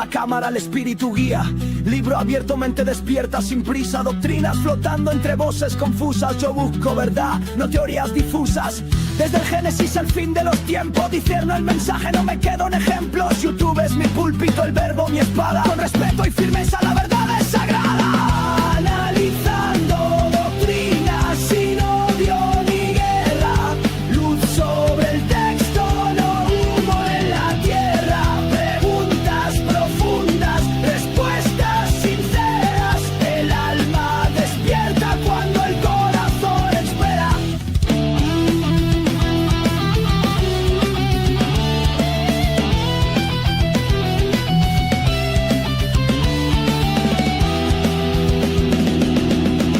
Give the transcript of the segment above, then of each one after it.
la cámara, el espíritu guía. Libro abierto, mente despierta, sin prisa. Doctrinas flotando entre voces confusas. Yo busco verdad, no teorías difusas. Desde el génesis al fin de los tiempos, discierno el mensaje, no me quedo en ejemplos. YouTube es mi púlpito, el verbo mi espada. Con respeto y firmeza la verdad es sagrada. Analizando doctrinas sin odio ni guerra. Luz sobre el texto, no humo en la tierra. Preguntas profundas, respuestas sinceras. El alma despierta cuando el corazón espera.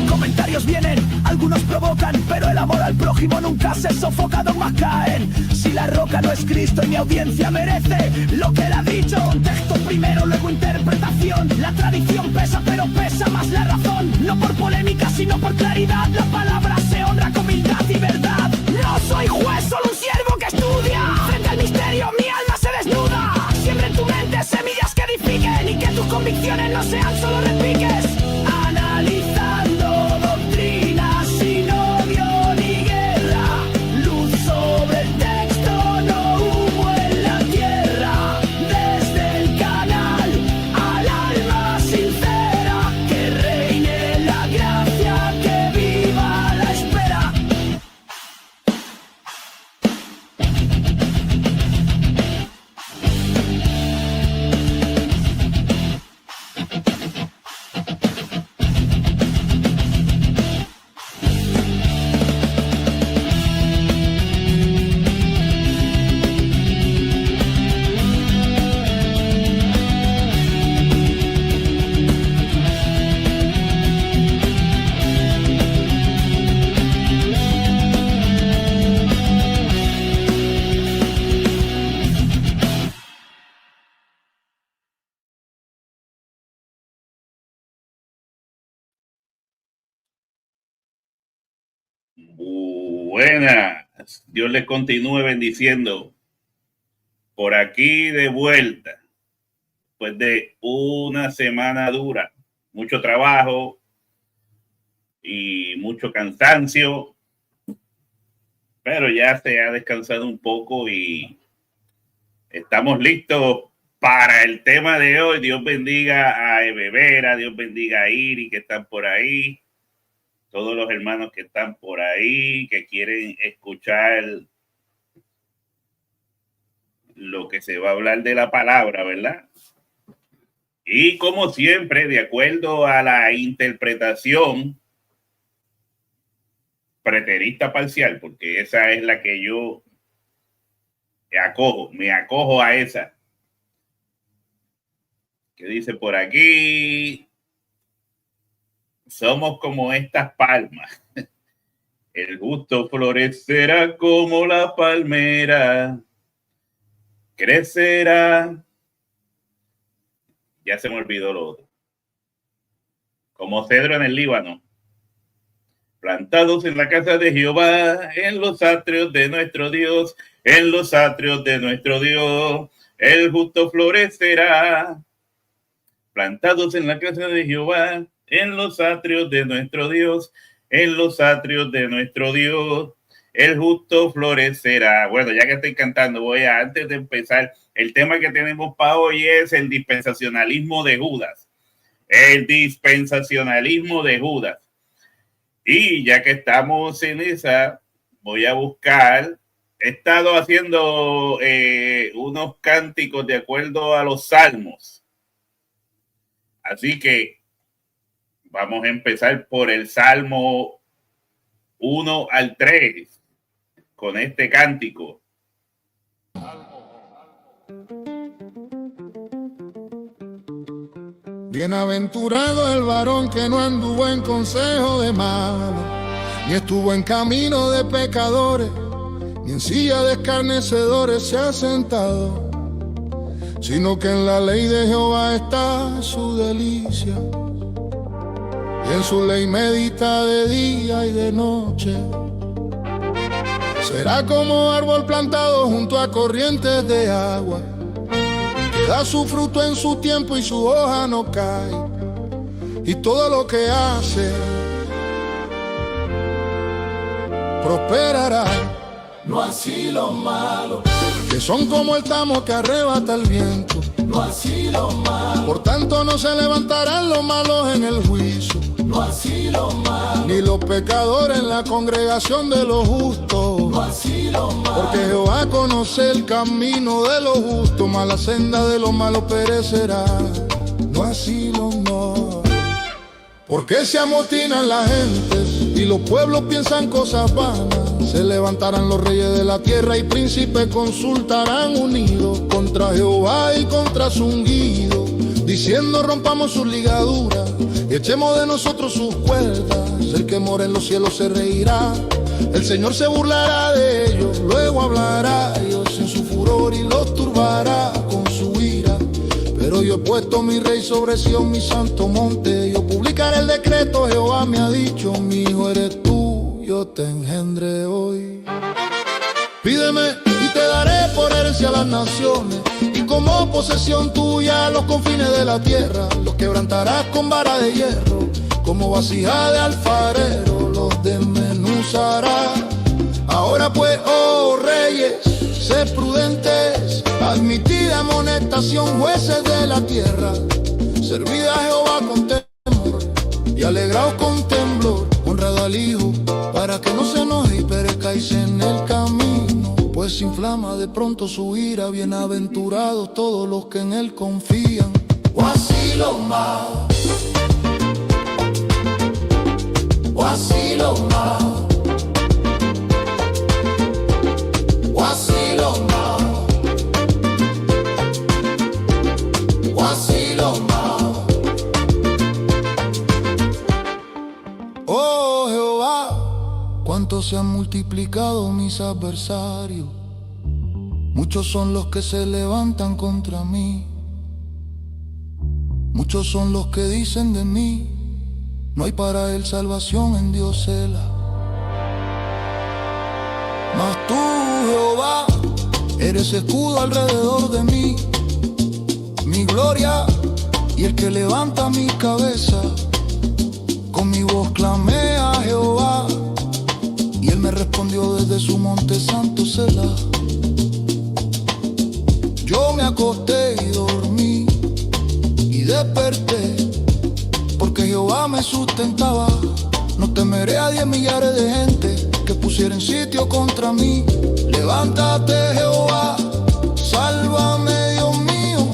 Comentarios vienen, algunos provocan, pero el amor al prójimo nunca se sofoca, dogmas caen. Si la roca no es Cristo y mi audiencia merece lo que él ha dicho. Contexto primero, luego interpretación. La tradición pesa, pero pesa más la razón. No por polémica, sino por claridad. La palabra se honra con humildad y verdad. No soy juez, solo un siervo que estudia. Frente al misterio mi alma se desnuda. Siembra en tu mente semillas que edifiquen y que tus convicciones no sean solo repiques. Analizando doctrinas sin odio ni guerra. Luz sobre el texto, no humo en la tierra. Desde el canal al alma sincera. Que reine la gracia, que viva la espera. Buenas, Dios les continúe bendiciendo. Por aquí de vuelta, después de una semana dura, mucho trabajo y mucho cansancio, pero ya se ha descansado un poco y estamos listos para el tema de hoy. Dios bendiga a Evevera, Dios bendiga a Iri, que están por ahí. Todos los hermanos que están por ahí, que quieren escuchar lo que se va a hablar de la palabra, ¿verdad? Y como siempre, de acuerdo a la interpretación preterista parcial, porque esa es la que yo me acojo a esa. Que dice por aquí: somos como estas palmas. El justo florecerá como la palmera. Crecerá. Ya se me olvidó lo otro. Como cedro en el Líbano. Plantados en la casa de Jehová, en los atrios de nuestro Dios, en los atrios de nuestro Dios, el justo florecerá. Plantados en la casa de Jehová, en los atrios de nuestro Dios, en los atrios de nuestro Dios, el justo florecerá. Bueno, ya que estoy cantando, antes de empezar, el tema que tenemos para hoy es el dispensacionalismo de Judas. El dispensacionalismo de Judas. Y ya que estamos en esa, voy a buscar. He estado haciendo unos cánticos de acuerdo a los salmos. Así que vamos a empezar por el Salmo 1 al 3 con este cántico. Bienaventurado el varón que no anduvo en consejo de malos, ni estuvo en camino de pecadores, ni en silla de escarnecedores se ha sentado, sino que en la ley de Jehová está su delicia, y en su ley medita de día y de noche. Será como árbol plantado junto a corrientes de agua, que Da su fruto en su tiempo y su hoja no cae. Y todo lo que hace prosperará. No así los malos, Que son como el tamo que arrebata el viento. no así los malos, Por tanto no se levantarán los malos en el juicio, no así los malos, ni los pecadores en la congregación de los justos. no así los malos. Porque Jehová conoce el camino de los justos, mas la senda de los malos perecerá. No así los malos. Porque se amotinan las gentes y los pueblos piensan cosas vanas. Se levantarán los reyes de la tierra y príncipes consultarán unidos contra Jehová y contra su ungido, diciendo rompamos sus ligaduras y echemos de nosotros sus cuerdas. El que mora en los cielos se reirá, el Señor se burlará de ellos, luego hablará a ellos en su furor y los turbará con su ira. Pero yo he puesto mi rey sobre Sión, mi santo monte. Yo publicaré el decreto, Jehová me ha dicho, mi hijo eres tú, yo te engendré hoy. Pídeme y te daré por herencia a las naciones, y como posesión tuya los confines de la tierra. Los quebrantarás con vara de hierro, como vasija de alfarero los desmenuzará. Ahora pues, oh reyes, sed prudentes, admitid amonestación, jueces de la tierra. Servid a Jehová con temor y alegraos con temblor. Honrad al Hijo para que no se enoje y perezcáis en el camino, pues inflama de pronto su ira. Bienaventurados todos los que en él confían. O así los malos, o así los malos, o así los malos, o así los malos. Oh Jehová, cuánto se han multiplicado mis adversarios. Muchos son los que se levantan contra mí. Muchos son los que dicen de mí, no hay para él salvación en Dios Selah. Mas tú, Jehová, eres escudo alrededor de mí, mi gloria y el que levanta mi cabeza. Con mi voz clamé a Jehová, y él me respondió desde su monte santo Selah. Yo me acosté y dormí y desperté, porque Jehová me sustentaba. No temeré a 10 millares de gente que pusieren sitio contra mí. Levántate, Jehová, sálvame, Dios mío,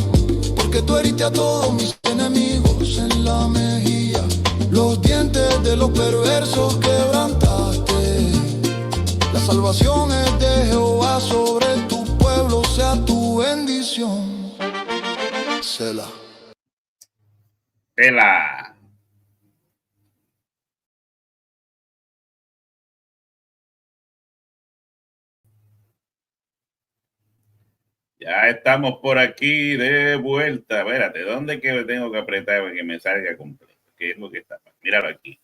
porque tú heriste a todos mis enemigos en la mejilla. Los dientes de los perversos quebrantaste. La salvación es de Jehová, sobre tu pueblo sea tu bendición. Selah. Tela. Ya estamos por aquí de vuelta. Espérate, ¿dónde es que tengo que apretar para que me salga completo? ¿Qué es lo que está? Míralo aquí.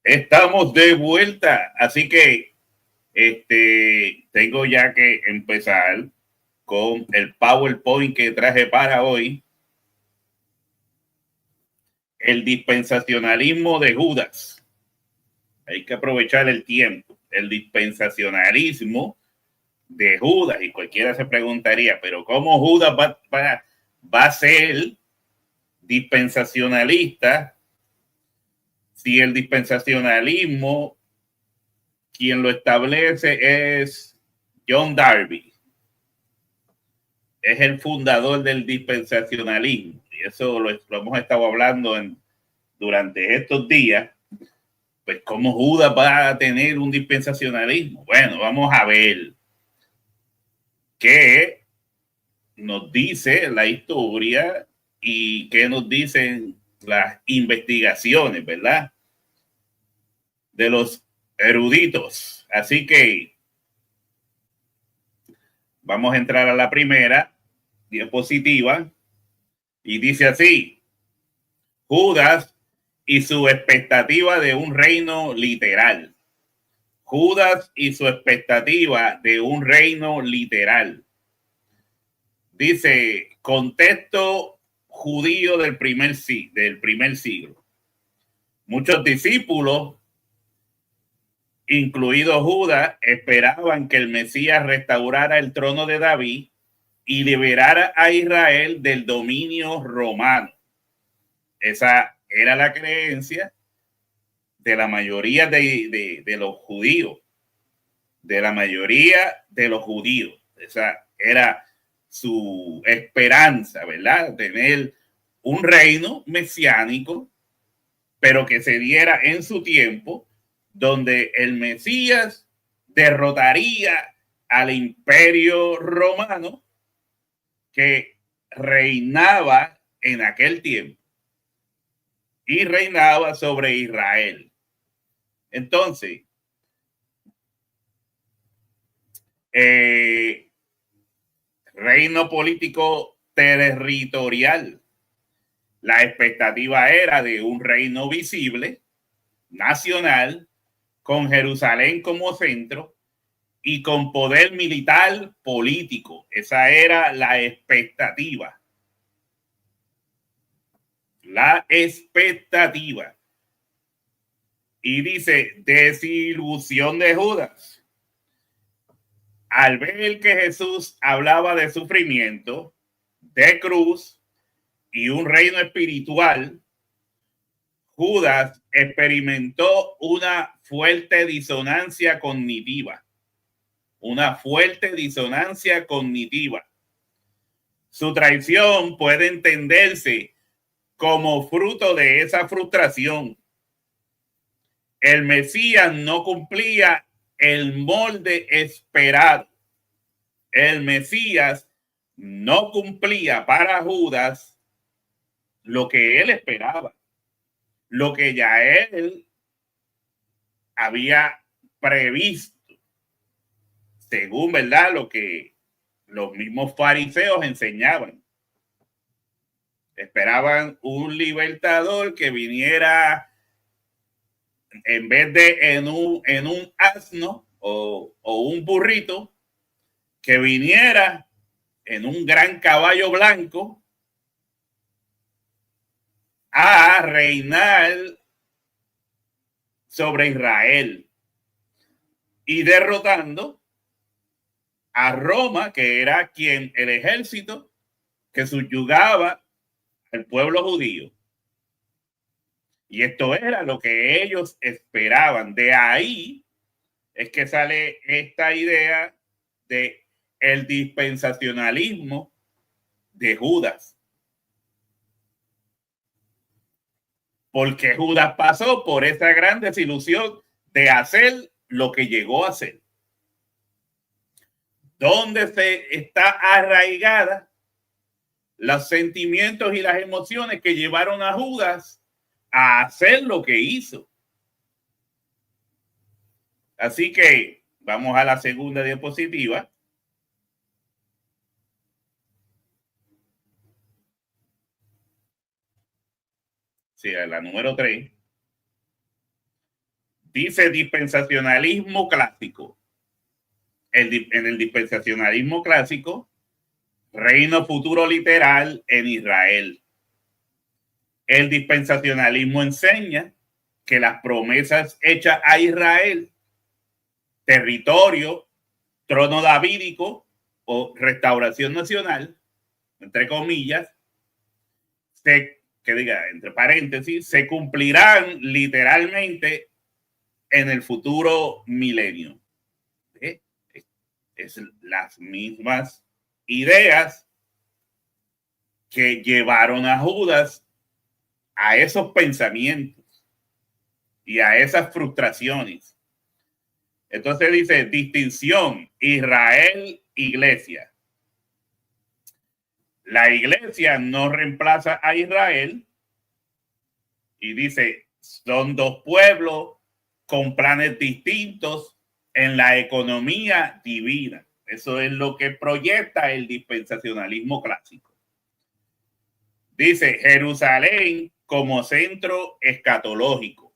Estamos de vuelta. Así que tengo ya que empezar con el PowerPoint que traje para hoy. El dispensacionalismo de Judas. Hay que aprovechar el tiempo. El dispensacionalismo de Judas. Y cualquiera se preguntaría, pero ¿cómo Judas va a ser dispensacionalista si el dispensacionalismo quien lo establece es John Darby? Es el fundador del dispensacionalismo, y eso lo hemos estado hablando durante estos días. Pues ¿cómo Judas va a tener un dispensacionalismo? Bueno, vamos a ver qué nos dice la historia y qué nos dicen las investigaciones, ¿verdad?, de los eruditos. Así que vamos a entrar a la primera diapositiva y dice así: Judas y su expectativa de un reino literal. Judas y su expectativa de un reino literal. Dice, contexto judío del primer siglo. Muchos discípulos, incluido Judas, esperaban que el Mesías restaurara el trono de David y liberara a Israel del dominio romano. Esa era la creencia de la mayoría de los judíos. De la mayoría de los judíos. Esa era su esperanza, ¿verdad? Tener un reino mesiánico, pero que se diera en su tiempo, donde el Mesías derrotaría al imperio romano que reinaba en aquel tiempo y reinaba sobre Israel. Entonces, reino político territorial. La expectativa era de un reino visible, nacional, con Jerusalén como centro y con poder militar político. Esa era la expectativa. La expectativa. Y dice, desilusión de Judas. Al ver que Jesús hablaba de sufrimiento, de cruz y un reino espiritual, Judas experimentó una fuerte disonancia cognitiva. Una fuerte disonancia cognitiva. Su traición puede entenderse como fruto de esa frustración. El Mesías no cumplía el molde esperado. El Mesías no cumplía para Judas lo que él esperaba, lo que ya él había previsto, según, ¿verdad?, lo que los mismos fariseos enseñaban. Esperaban un libertador que viniera en vez de en un asno o un burrito, que viniera en un gran caballo blanco a reinar sobre Israel y derrotando a Roma, que era el ejército que subyugaba al pueblo judío. Y esto era lo que ellos esperaban. De ahí es que sale esta idea de el dispensacionalismo de Judas. Porque Judas pasó por esa gran desilusión de hacer lo que llegó a hacer. ¿Dónde se está arraigada los sentimientos y las emociones que llevaron a Judas a hacer lo que hizo? Así que vamos a la segunda diapositiva. Sí, a la número 3. Dice dispensacionalismo clásico. En el dispensacionalismo clásico, reino futuro literal en Israel. El dispensacionalismo enseña que las promesas hechas a Israel, territorio, trono davídico o restauración nacional, entre comillas, entre paréntesis, se cumplirán literalmente en el futuro milenio. Es las mismas ideas que llevaron a Judas a esos pensamientos y a esas frustraciones. Entonces dice, distinción, Israel, iglesia. La iglesia no reemplaza a Israel y dice, son dos pueblos con planes distintos en la economía divina. Eso es lo que proyecta el dispensacionalismo clásico. Dice, Jerusalén como centro escatológico.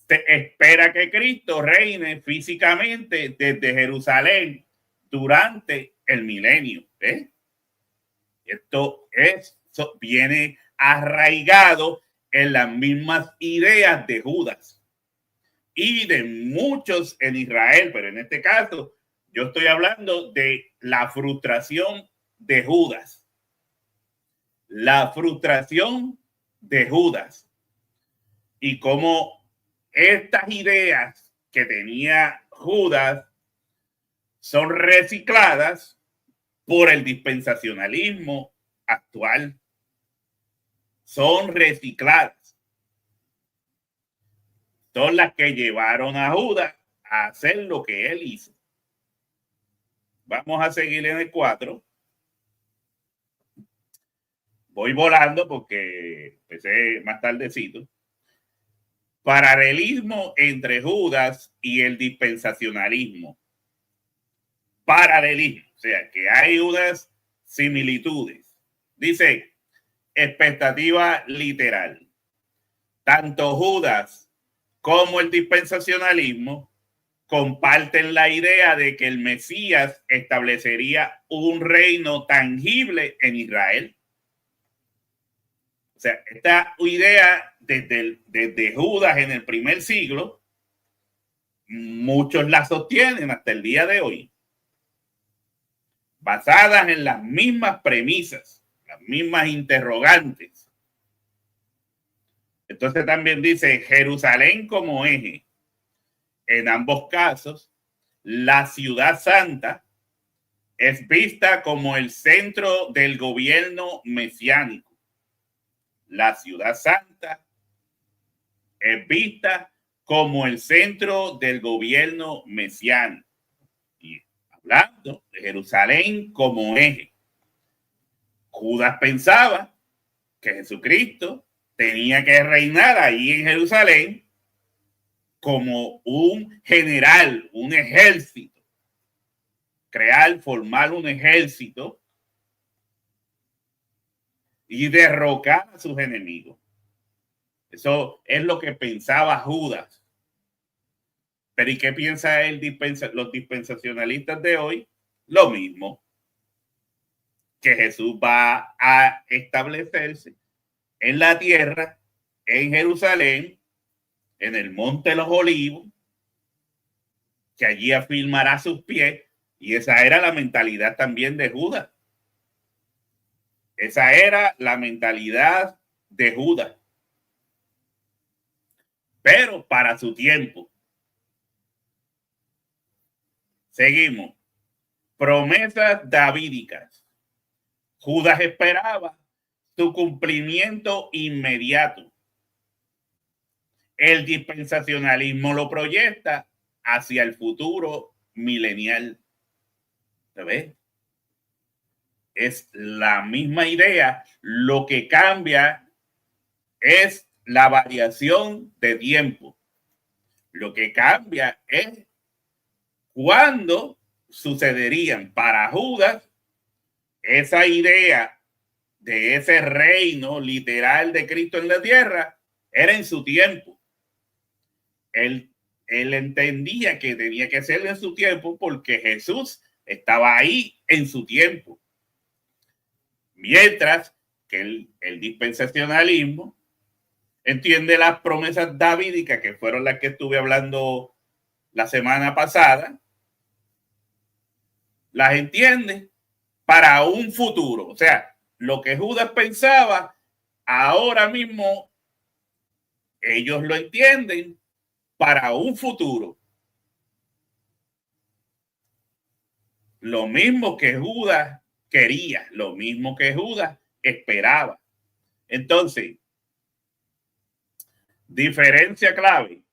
Se espera que Cristo reine físicamente desde Jerusalén durante el milenio. Viene arraigado en las mismas ideas de Judas y de muchos en Israel, pero en este caso yo estoy hablando de la frustración de Judas. La frustración de Judas y cómo estas ideas que tenía Judas son recicladas por el dispensacionalismo actual. Son recicladas. Son las que llevaron a Judas a hacer lo que él hizo. Vamos a seguir en el 4. Voy volando porque empecé más tardecito. Paralelismo entre Judas y el dispensacionalismo. Paralelismo, o sea, que hay unas similitudes. Dice, expectativa literal. Tanto Judas como el dispensacionalismo comparten la idea de que el Mesías establecería un reino tangible en Israel. O sea, esta idea desde Judas en el primer siglo, muchos la sostienen hasta el día de hoy, basadas en las mismas premisas, las mismas interrogantes. Entonces también dice Jerusalén como eje. En ambos casos, la ciudad santa es vista como el centro del gobierno mesiánico. La ciudad santa es vista como el centro del gobierno mesiánico. Y hablando de Jerusalén como eje, Judas pensaba que Jesucristo tenía que reinar ahí en Jerusalén como un general, un ejército, formar un ejército y derrocar a sus enemigos. Eso es lo que pensaba Judas. Pero ¿y qué piensa los dispensacionalistas de hoy? Lo mismo, que Jesús va a establecerse en la tierra, en Jerusalén, en el Monte de los Olivos, que allí afirmará sus pies, y esa era la mentalidad también de Judas. Esa era la mentalidad de Judas. Pero para su tiempo. Seguimos. Promesas davídicas. Judas esperaba su cumplimiento inmediato. El dispensacionalismo lo proyecta hacia el futuro milenial. ¿Se ve? Es la misma idea. Lo que cambia es la variación de tiempo. Lo que cambia es cuándo sucederían. Para Judas, esa idea de ese reino literal de Cristo en la tierra era en su tiempo. Él entendía que tenía que ser en su tiempo porque Jesús estaba ahí en su tiempo. Mientras que el dispensacionalismo entiende las promesas davídicas, que fueron las que estuve hablando la semana pasada, las entiende para un futuro. O sea, lo que Judas pensaba, ahora mismo ellos lo entienden para un futuro. Lo mismo que Judas quería, lo mismo que Judas esperaba. Entonces, diferencia clave.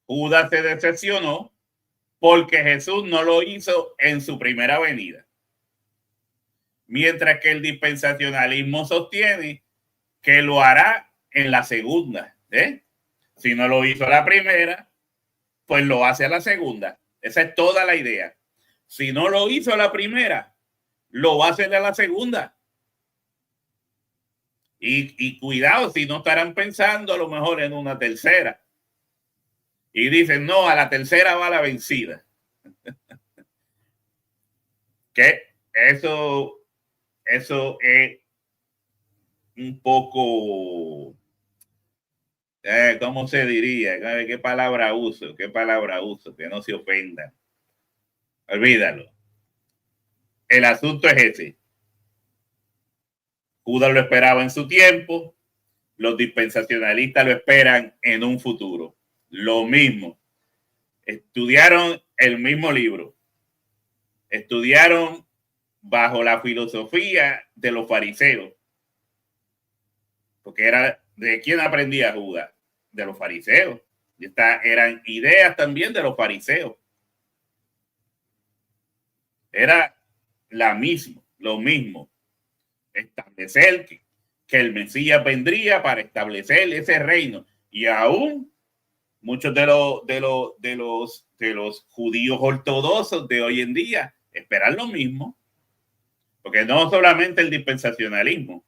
Judas se decepcionó porque Jesús no lo hizo en su primera venida. Mientras que el dispensacionalismo sostiene que lo hará en la segunda. Si no lo hizo la primera, pues lo hace a la segunda. Esa es toda la idea. Si no lo hizo la primera, lo va a hacer a la segunda. Y cuidado, si no estarán pensando a lo mejor en una tercera. Y dicen, no, a la tercera va la vencida. Que eso eso es un poco, ¿cómo se diría? ¿Qué palabra uso? ¿Qué palabra uso? Que no se ofendan. Olvídalo. El asunto es ese. Judas lo esperaba en su tiempo, los dispensacionalistas lo esperan en un futuro. Lo mismo. Estudiaron el mismo libro. Estudiaron bajo la filosofía de los fariseos. Porque era de quién aprendía Judas, de los fariseos. Y eran ideas también de los fariseos. Era lo mismo. Establecer que el Mesías vendría para establecer ese reino. Y aún muchos de los judíos ortodoxos de hoy en día esperan lo mismo. Porque no solamente el dispensacionalismo.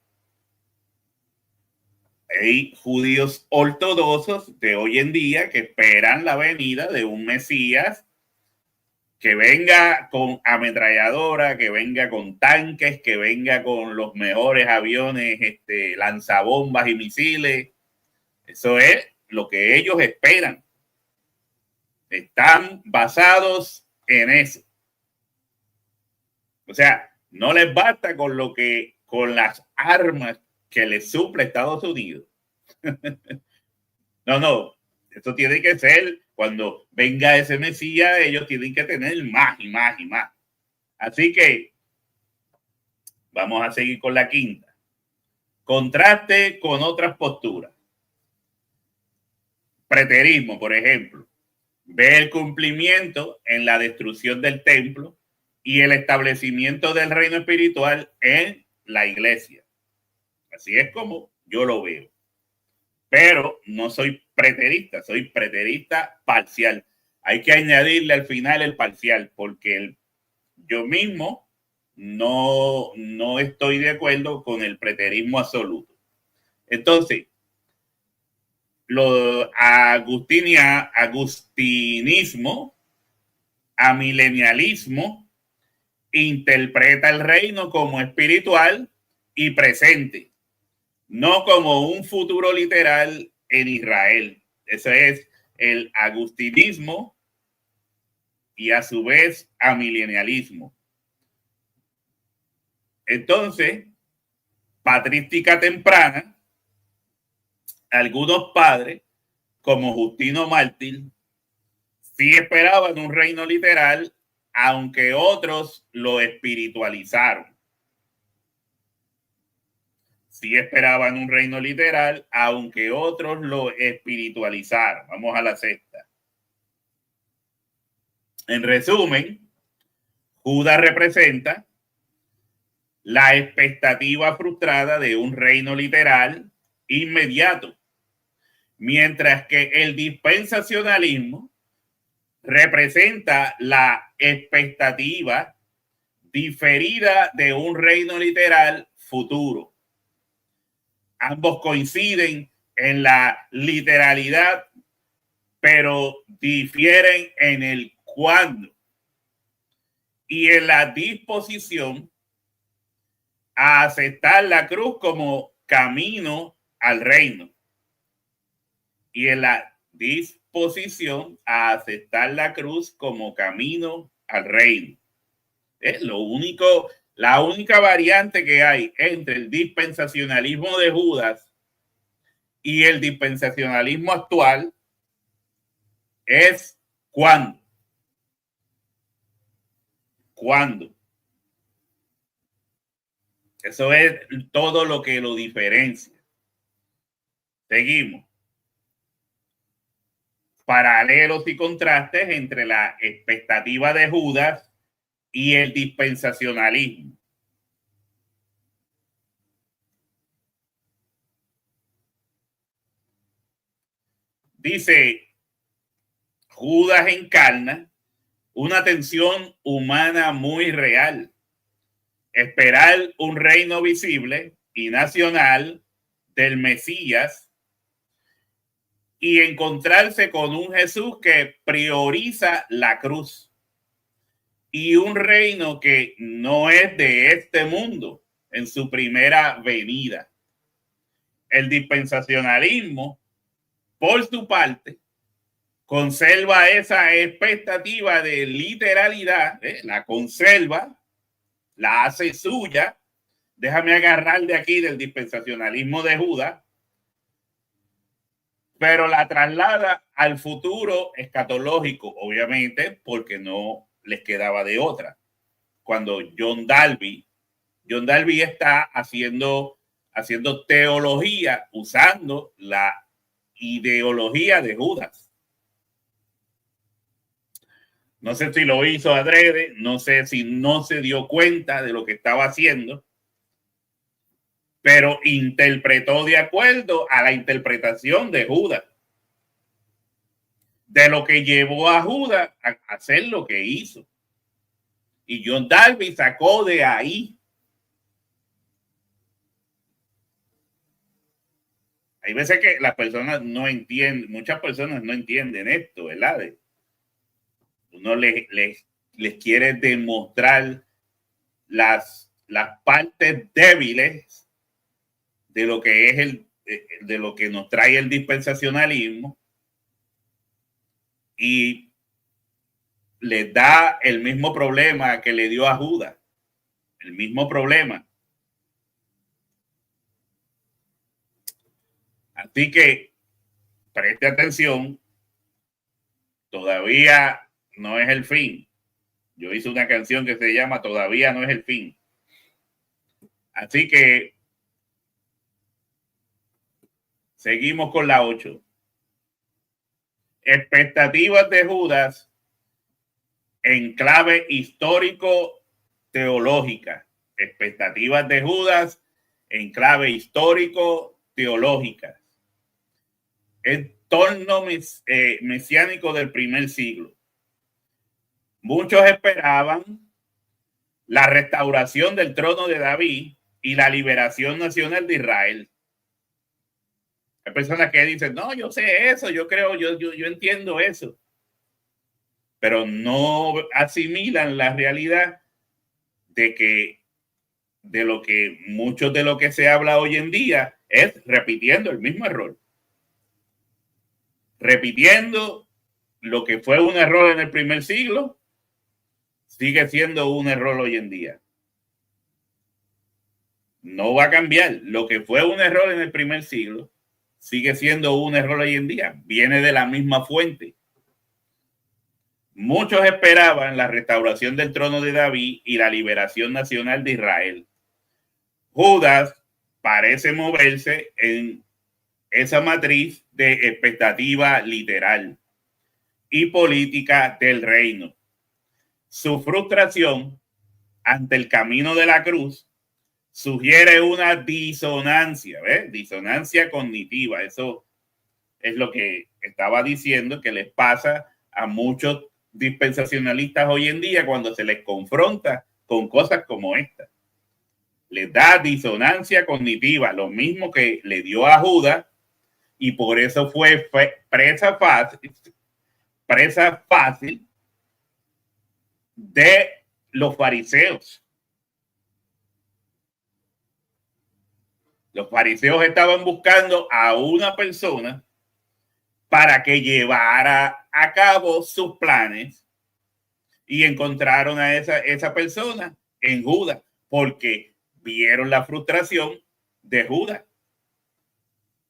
Hay judíos ortodoxos de hoy en día que esperan la venida de un Mesías que venga con ametralladora, que venga con tanques, que venga con los mejores aviones, lanzabombas y misiles. Eso es lo que ellos esperan. Están basados en eso. O sea, no les basta con las armas que les suple Estados Unidos. No. Esto tiene que ser, cuando venga ese Mesías, ellos tienen que tener más y más y más. Así que vamos a seguir con la quinta. Contraste con otras posturas. Preterismo, por ejemplo. Ve el cumplimiento en la destrucción del templo y el establecimiento del reino espiritual en la iglesia. Así es como yo lo veo. Pero no soy preterista, soy preterista parcial. Hay que añadirle al final el parcial, porque yo mismo no estoy de acuerdo con el preterismo absoluto. Entonces, lo agustinismo, amilenialismo, interpreta el reino como espiritual y presente, no como un futuro literal en Israel. Ese es el agustinismo y a su vez amilenialismo. Entonces, patrística temprana, algunos padres, como Justino Mártir, sí esperaban un reino literal, aunque otros lo espiritualizaron. Sí esperaban un reino literal, aunque otros lo espiritualizaron. Vamos a la sexta. En resumen, Judas representa la expectativa frustrada de un reino literal inmediato, mientras que el dispensacionalismo representa la expectativa diferida de un reino literal futuro. Ambos coinciden en la literalidad, pero difieren en el cuándo y en la disposición a aceptar la cruz como camino al reino. Y en la disposición a aceptar la cruz como camino al reino. Es la única variante que hay entre el dispensacionalismo de Judas y el dispensacionalismo actual es cuándo. ¿Cuándo? Eso es todo lo que lo diferencia. Seguimos. Paralelos y contrastes entre la expectativa de Judas y el dispensacionalismo. Dice, Judas encarna una tensión humana muy real. Esperar un reino visible y nacional del Mesías y encontrarse con un Jesús que prioriza la cruz y un reino que no es de este mundo, en su primera venida. El dispensacionalismo, por su parte, conserva esa expectativa de literalidad, la conserva, la hace suya. Déjame agarrar de aquí del dispensacionalismo de Judas, pero la traslada al futuro escatológico, obviamente, porque no les quedaba de otra. Cuando John Darby está haciendo teología usando la ideología de Judas. No sé si lo hizo adrede, no sé si no se dio cuenta de lo que estaba haciendo, pero interpretó de acuerdo a la interpretación de Judas, de lo que llevó a Judas a hacer lo que hizo. Y John Darby sacó de ahí. Hay veces que las personas no entienden, muchas personas no entienden esto, ¿verdad? Uno les quiere demostrar las partes débiles de lo que es de lo que nos trae el dispensacionalismo, y les da el mismo problema que le dio a Judas, el mismo problema. Así que preste atención, todavía no es el fin. Yo hice una canción que se llama Todavía no es el fin. Así que seguimos con la 8. Expectativas de Judas en clave histórico-teológica. Expectativas de Judas en clave histórico-teológica. El torno mesiánico del primer siglo. Muchos esperaban la restauración del trono de David y la liberación nacional de Israel. Hay personas que dicen, no, yo sé eso, yo creo, yo entiendo eso, pero no asimilan la realidad de lo que mucho de lo que se habla hoy en día es repitiendo el mismo error. Repitiendo lo que fue un error en el primer siglo, sigue siendo un error hoy en día. No va a cambiar. Lo que fue un error en el primer siglo sigue siendo un error hoy en día. Viene de la misma fuente. Muchos esperaban la restauración del trono de David y la liberación nacional de Israel. Judas parece moverse en esa matriz de expectativa literal y política del reino. Su frustración ante el camino de la cruz sugiere una disonancia, ¿ves? Disonancia cognitiva. Eso es lo que estaba diciendo que les pasa a muchos dispensacionalistas hoy en día cuando se les confronta con cosas como esta. Les da disonancia cognitiva, lo mismo que le dio a Judas, y por eso fue presa fácil de los fariseos. Los fariseos estaban buscando a una persona para que llevara a cabo sus planes, y encontraron a esa persona en Judas, porque vieron la frustración de Judas.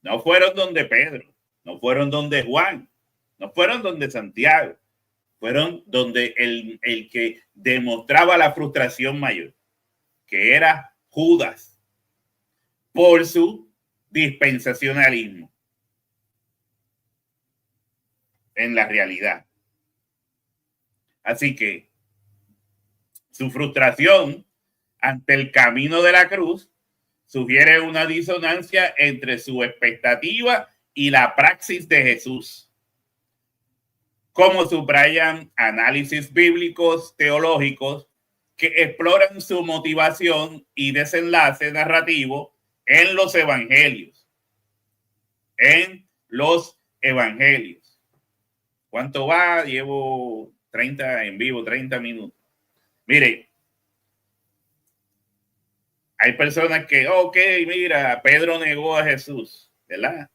No fueron donde Pedro, no fueron donde Juan, no fueron donde Santiago, fueron donde el que demostraba la frustración mayor, que era Judas, por su dispensacionalismo en la realidad. Así que su frustración ante el camino de la cruz sugiere una disonancia entre su expectativa y la praxis de Jesús. Como subrayan análisis bíblicos teológicos que exploran su motivación y desenlace narrativo en los evangelios. En los evangelios. ¿Cuánto va? Llevo 30 minutos. Mire, hay personas que, ok, mira, Pedro negó a Jesús, ¿verdad?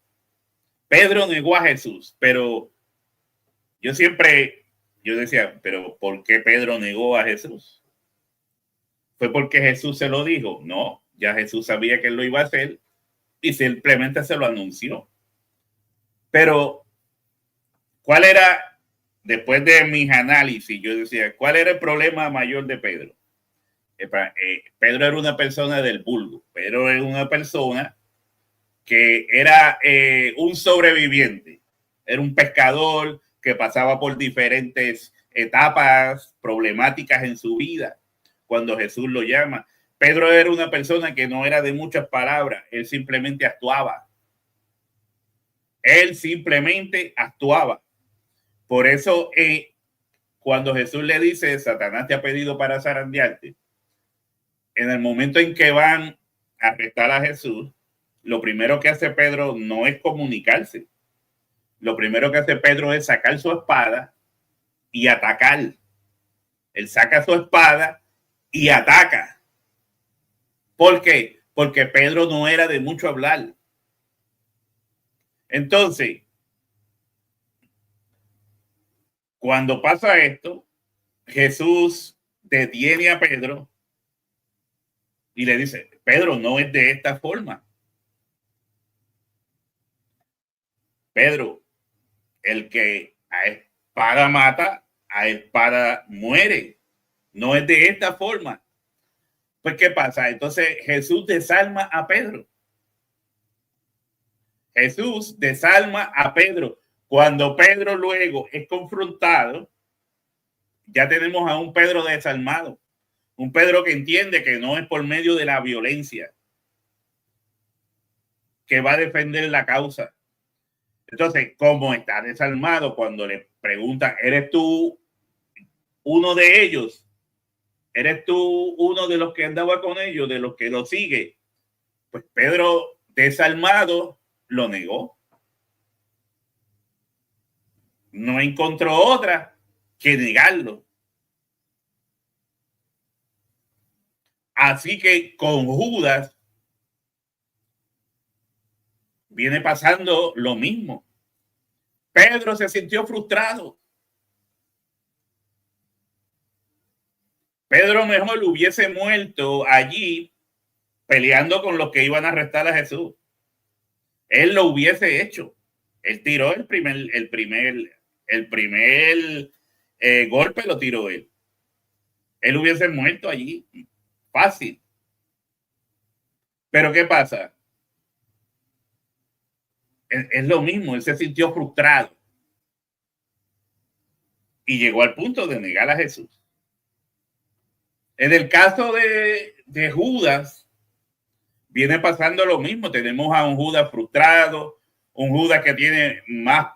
Pedro negó a Jesús, pero yo decía, pero ¿por qué Pedro negó a Jesús? ¿Fue porque Jesús se lo dijo? No, ya Jesús sabía que él lo iba a hacer y simplemente se lo anunció. Pero, ¿cuál era, después de mis análisis, yo decía, ¿cuál era el problema mayor de Pedro? Pedro era una persona del vulgo. Pedro era una persona que era un sobreviviente. Era un pescador que pasaba por diferentes etapas problemáticas en su vida cuando Jesús lo llama. Pedro era una persona que no era de muchas palabras. Él simplemente actuaba. Él simplemente actuaba. Por eso, cuando Jesús le dice, Satanás te ha pedido para zarandearte, en el momento en que van a arrestar a Jesús, lo primero que hace Pedro no es comunicarse. Lo primero que hace Pedro es sacar su espada y atacar. Él saca su espada y ataca. ¿Por qué? Porque Pedro no era de mucho hablar. Entonces, cuando pasa esto, Jesús detiene a Pedro y le dice, Pedro, no es de esta forma. Pedro, el que a espada mata, a espada muere. No es de esta forma. Pues, ¿qué pasa? Entonces Jesús desarma a Pedro. Jesús desarma a Pedro. Cuando Pedro luego es confrontado, ya tenemos a un Pedro desarmado. Un Pedro que entiende que no es por medio de la violencia que va a defender la causa. Entonces, como está desarmado, cuando le preguntan, ¿eres tú uno de ellos? ¿Eres tú uno de los que andaba con ellos, de los que lo sigue? Pues Pedro, desarmado, lo negó. No encontró otra que negarlo. Así que con Judas viene pasando lo mismo. Pedro se sintió frustrado. Pedro mejor hubiese muerto allí peleando con los que iban a arrestar a Jesús. Él lo hubiese hecho. Él tiró el primer golpe, lo tiró él. Él hubiese muerto allí. Fácil. Pero ¿qué pasa? Es lo mismo, él se sintió frustrado y llegó al punto de negar a Jesús. En el caso de Judas, viene pasando lo mismo. Tenemos a un Judas frustrado, un Judas que tiene más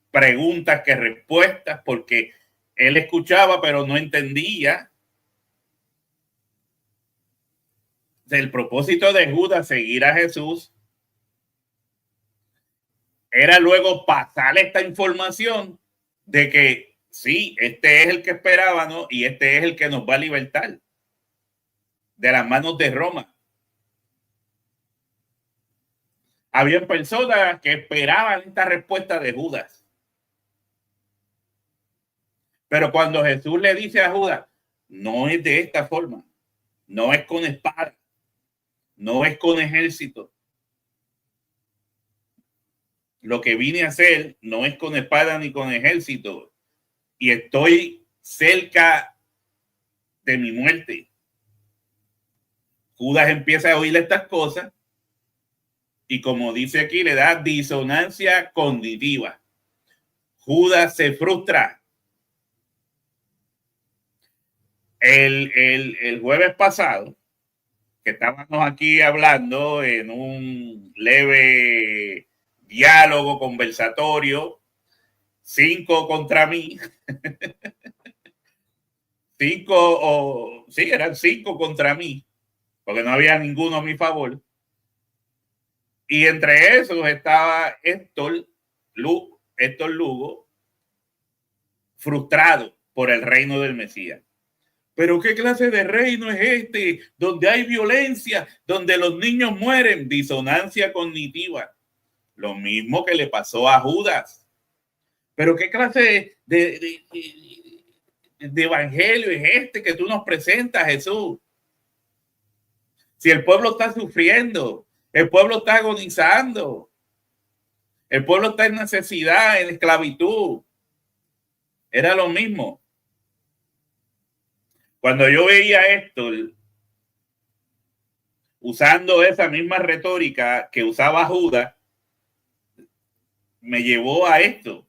preguntas que respuestas porque él escuchaba pero no entendía. El propósito de Judas seguir a Jesús era luego pasar esta información de que sí, este es el que esperaba, ¿no? Y este es el que nos va a libertar de las manos de Roma. Había personas que esperaban esta respuesta de Judas. Pero cuando Jesús le dice a Judas, no es de esta forma, no es con espada, no es con ejército. Lo que vine a hacer no es con espada ni con ejército. Y estoy cerca de mi muerte. Judas empieza a oír estas cosas y, como dice aquí, le da disonancia cognitiva. Judas se frustra. El jueves pasado, que estábamos aquí hablando en un leve diálogo conversatorio, 5 contra mí, eran 5 contra mí, porque no había ninguno a mi favor. Y entre esos estaba Héctor Lugo, frustrado por el reino del Mesías. Pero ¿qué clase de reino es este? Donde hay violencia, donde los niños mueren, disonancia cognitiva. Lo mismo que le pasó a Judas. Pero ¿qué clase de evangelio es este que tú nos presentas, Jesús? Si el pueblo está sufriendo, el pueblo está agonizando, el pueblo está en necesidad, en esclavitud. Era lo mismo. Cuando yo veía esto, usando esa misma retórica que usaba Judas, me llevó a esto.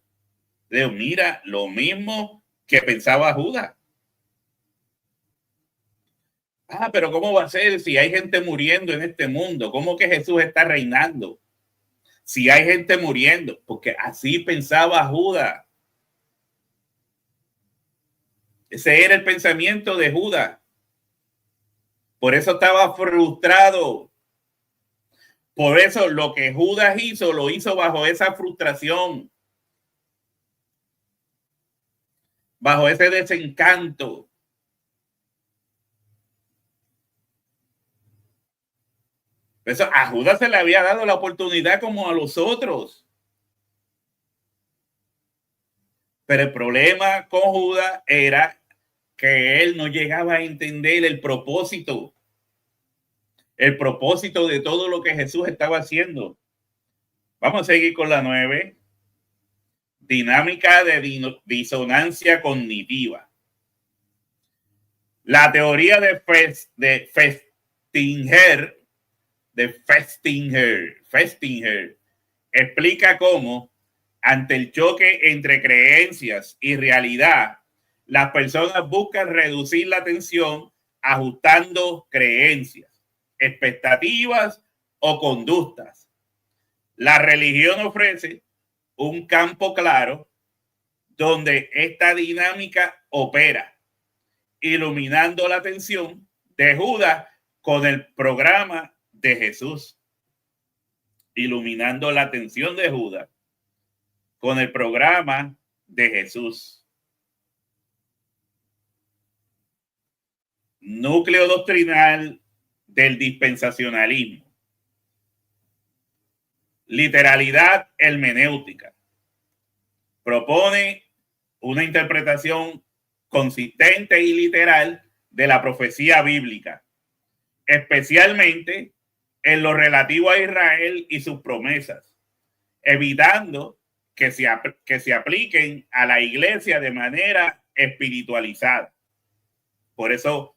Digo, mira, lo mismo que pensaba Judas. Pero ¿cómo va a ser si hay gente muriendo en este mundo? ¿Cómo que Jesús está reinando? Si hay gente muriendo, porque así pensaba Judas. Ese era el pensamiento de Judas. Por eso estaba frustrado. Por eso lo que Judas hizo, lo hizo bajo esa frustración, bajo ese desencanto. Eso, a Judas se le había dado la oportunidad como a los otros. Pero el problema con Judas era que él no llegaba a entender el propósito de todo lo que Jesús estaba haciendo. Vamos a seguir con la 9. Dinámica de disonancia cognitiva. La teoría de Festinger explica cómo, ante el choque entre creencias y realidad, las personas buscan reducir la tensión ajustando creencias, expectativas o conductas. La religión ofrece un campo claro donde esta dinámica opera, iluminando la atención de Judas con el programa de Jesús. Iluminando la atención de Judas con el programa de Jesús. Núcleo doctrinal del dispensacionalismo. Literalidad hermenéutica. Propone una interpretación consistente y literal de la profecía bíblica, especialmente en lo relativo a Israel y sus promesas, evitando que se apliquen a la iglesia de manera espiritualizada. Por eso,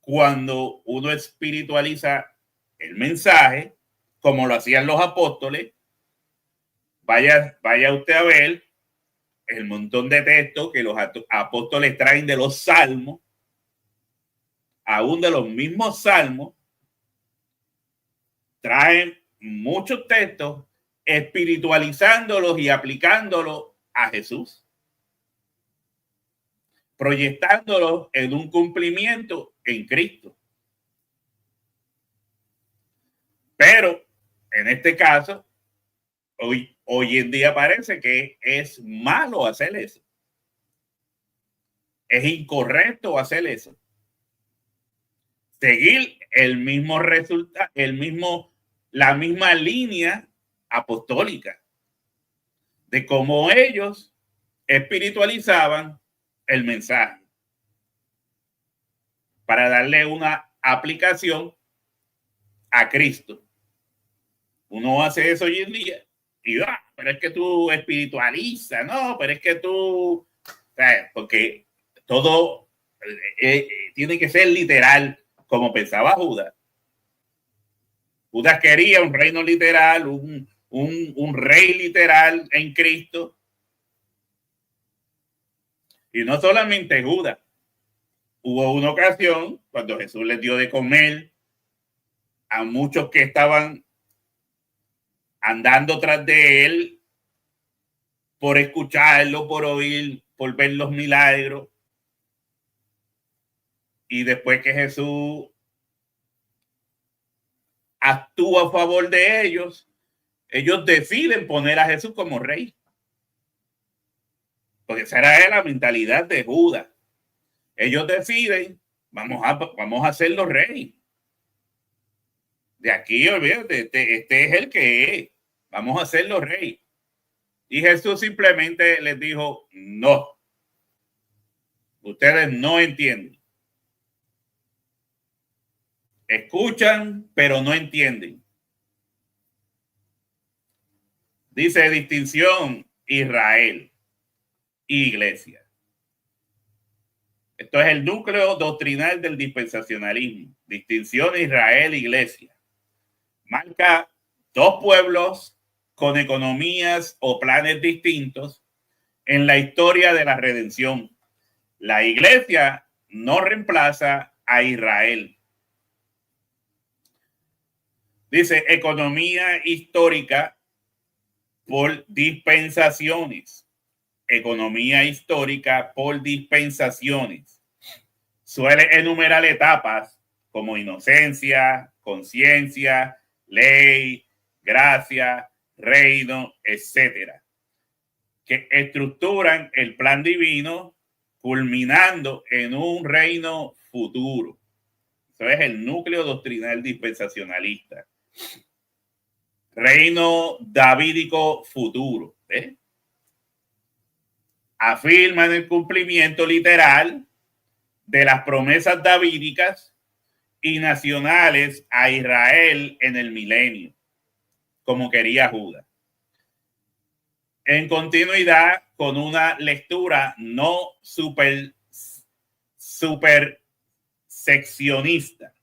cuando uno espiritualiza el mensaje, como lo hacían los apóstoles, vaya usted a ver el montón de textos que los apóstoles traen de los salmos, aún de los mismos salmos, traen muchos textos espiritualizándolos y aplicándolos a Jesús, proyectándolos en un cumplimiento en Cristo. Pero en este caso, hoy en día parece que es malo hacer eso. Es incorrecto hacer eso. Seguir el mismo resultado, la misma línea apostólica de cómo ellos espiritualizaban el mensaje para darle una aplicación a Cristo. Uno hace eso hoy en día y pero es que tú espiritualizas, no, pero es que tú, porque todo tiene que ser literal, como pensaba Judas. Judas quería un reino literal, un rey literal en Cristo. Y no solamente Judas. Hubo una ocasión cuando Jesús les dio de comer a muchos que estaban andando tras de él por escucharlo, por oír, por ver los milagros. Y después que Jesús actúa a favor de ellos, ellos deciden poner a Jesús como rey. Porque esa era la mentalidad de Judas. Ellos deciden vamos a hacerlo rey. De aquí, olvídate, este es el que es. Vamos a hacerlo rey. Y Jesús simplemente les dijo, no. Ustedes no entienden. Escuchan, pero no entienden. Dice distinción Israel, iglesia. Esto es el núcleo doctrinal del dispensacionalismo. Distinción Israel, iglesia. Marca dos pueblos con economías o planes distintos en la historia de la redención. La iglesia no reemplaza a Israel. Dice economía histórica por dispensaciones. Economía histórica por dispensaciones. Suele enumerar etapas como inocencia, conciencia, ley, gracia, reino, etcétera, que estructuran el plan divino culminando en un reino futuro. Eso es el núcleo doctrinal dispensacionalista. Reino davídico futuro. Afirman el cumplimiento literal de las promesas davídicas y nacionales a Israel en el milenio, como quería Judas. En continuidad con una lectura no superseccionista.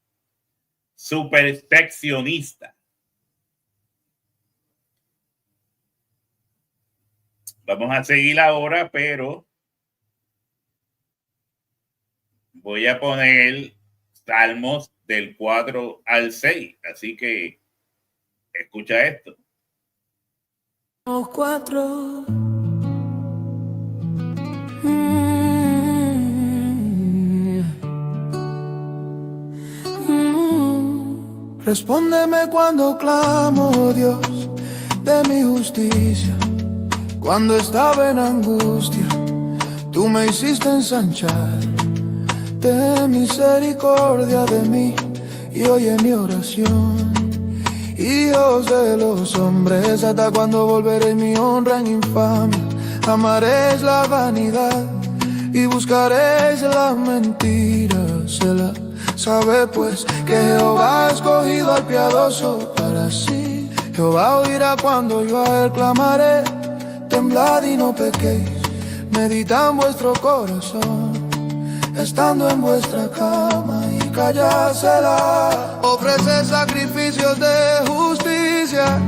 Vamos a seguir ahora, pero voy a poner Salmos del 4 al 6. Así que escucha esto. 4. Respóndeme cuando clamo, Dios, de mi justicia. Cuando estaba en angustia, tú me hiciste ensanchar. Ten misericordia de mí y oye mi oración. Hijos de los hombres, hasta cuando volveré mi honra en infamia. Amaréis la vanidad y buscaréis la mentira. Selah. Sabe pues que Jehová ha escogido al piadoso para sí. Jehová oirá cuando yo a él clamaré. Temblad y no pequéis, meditad en vuestro corazón, estando en vuestra cama y callársela. Ofrece sacrificios de justicia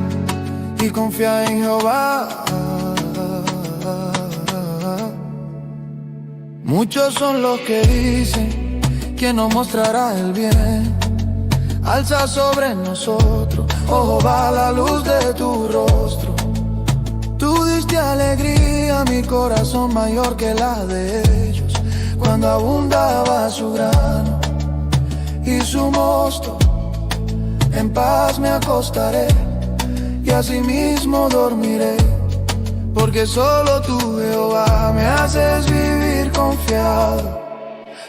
y confía en Jehová. Muchos son los que dicen que nos mostrará el bien. Alza sobre nosotros, oh Jehová, la luz de tu rostro. Tú diste alegría a mi corazón mayor que la de ellos, cuando abundaba su grano y su mosto. En paz me acostaré y asimismo dormiré, porque solo tú, Jehová, me haces vivir confiado.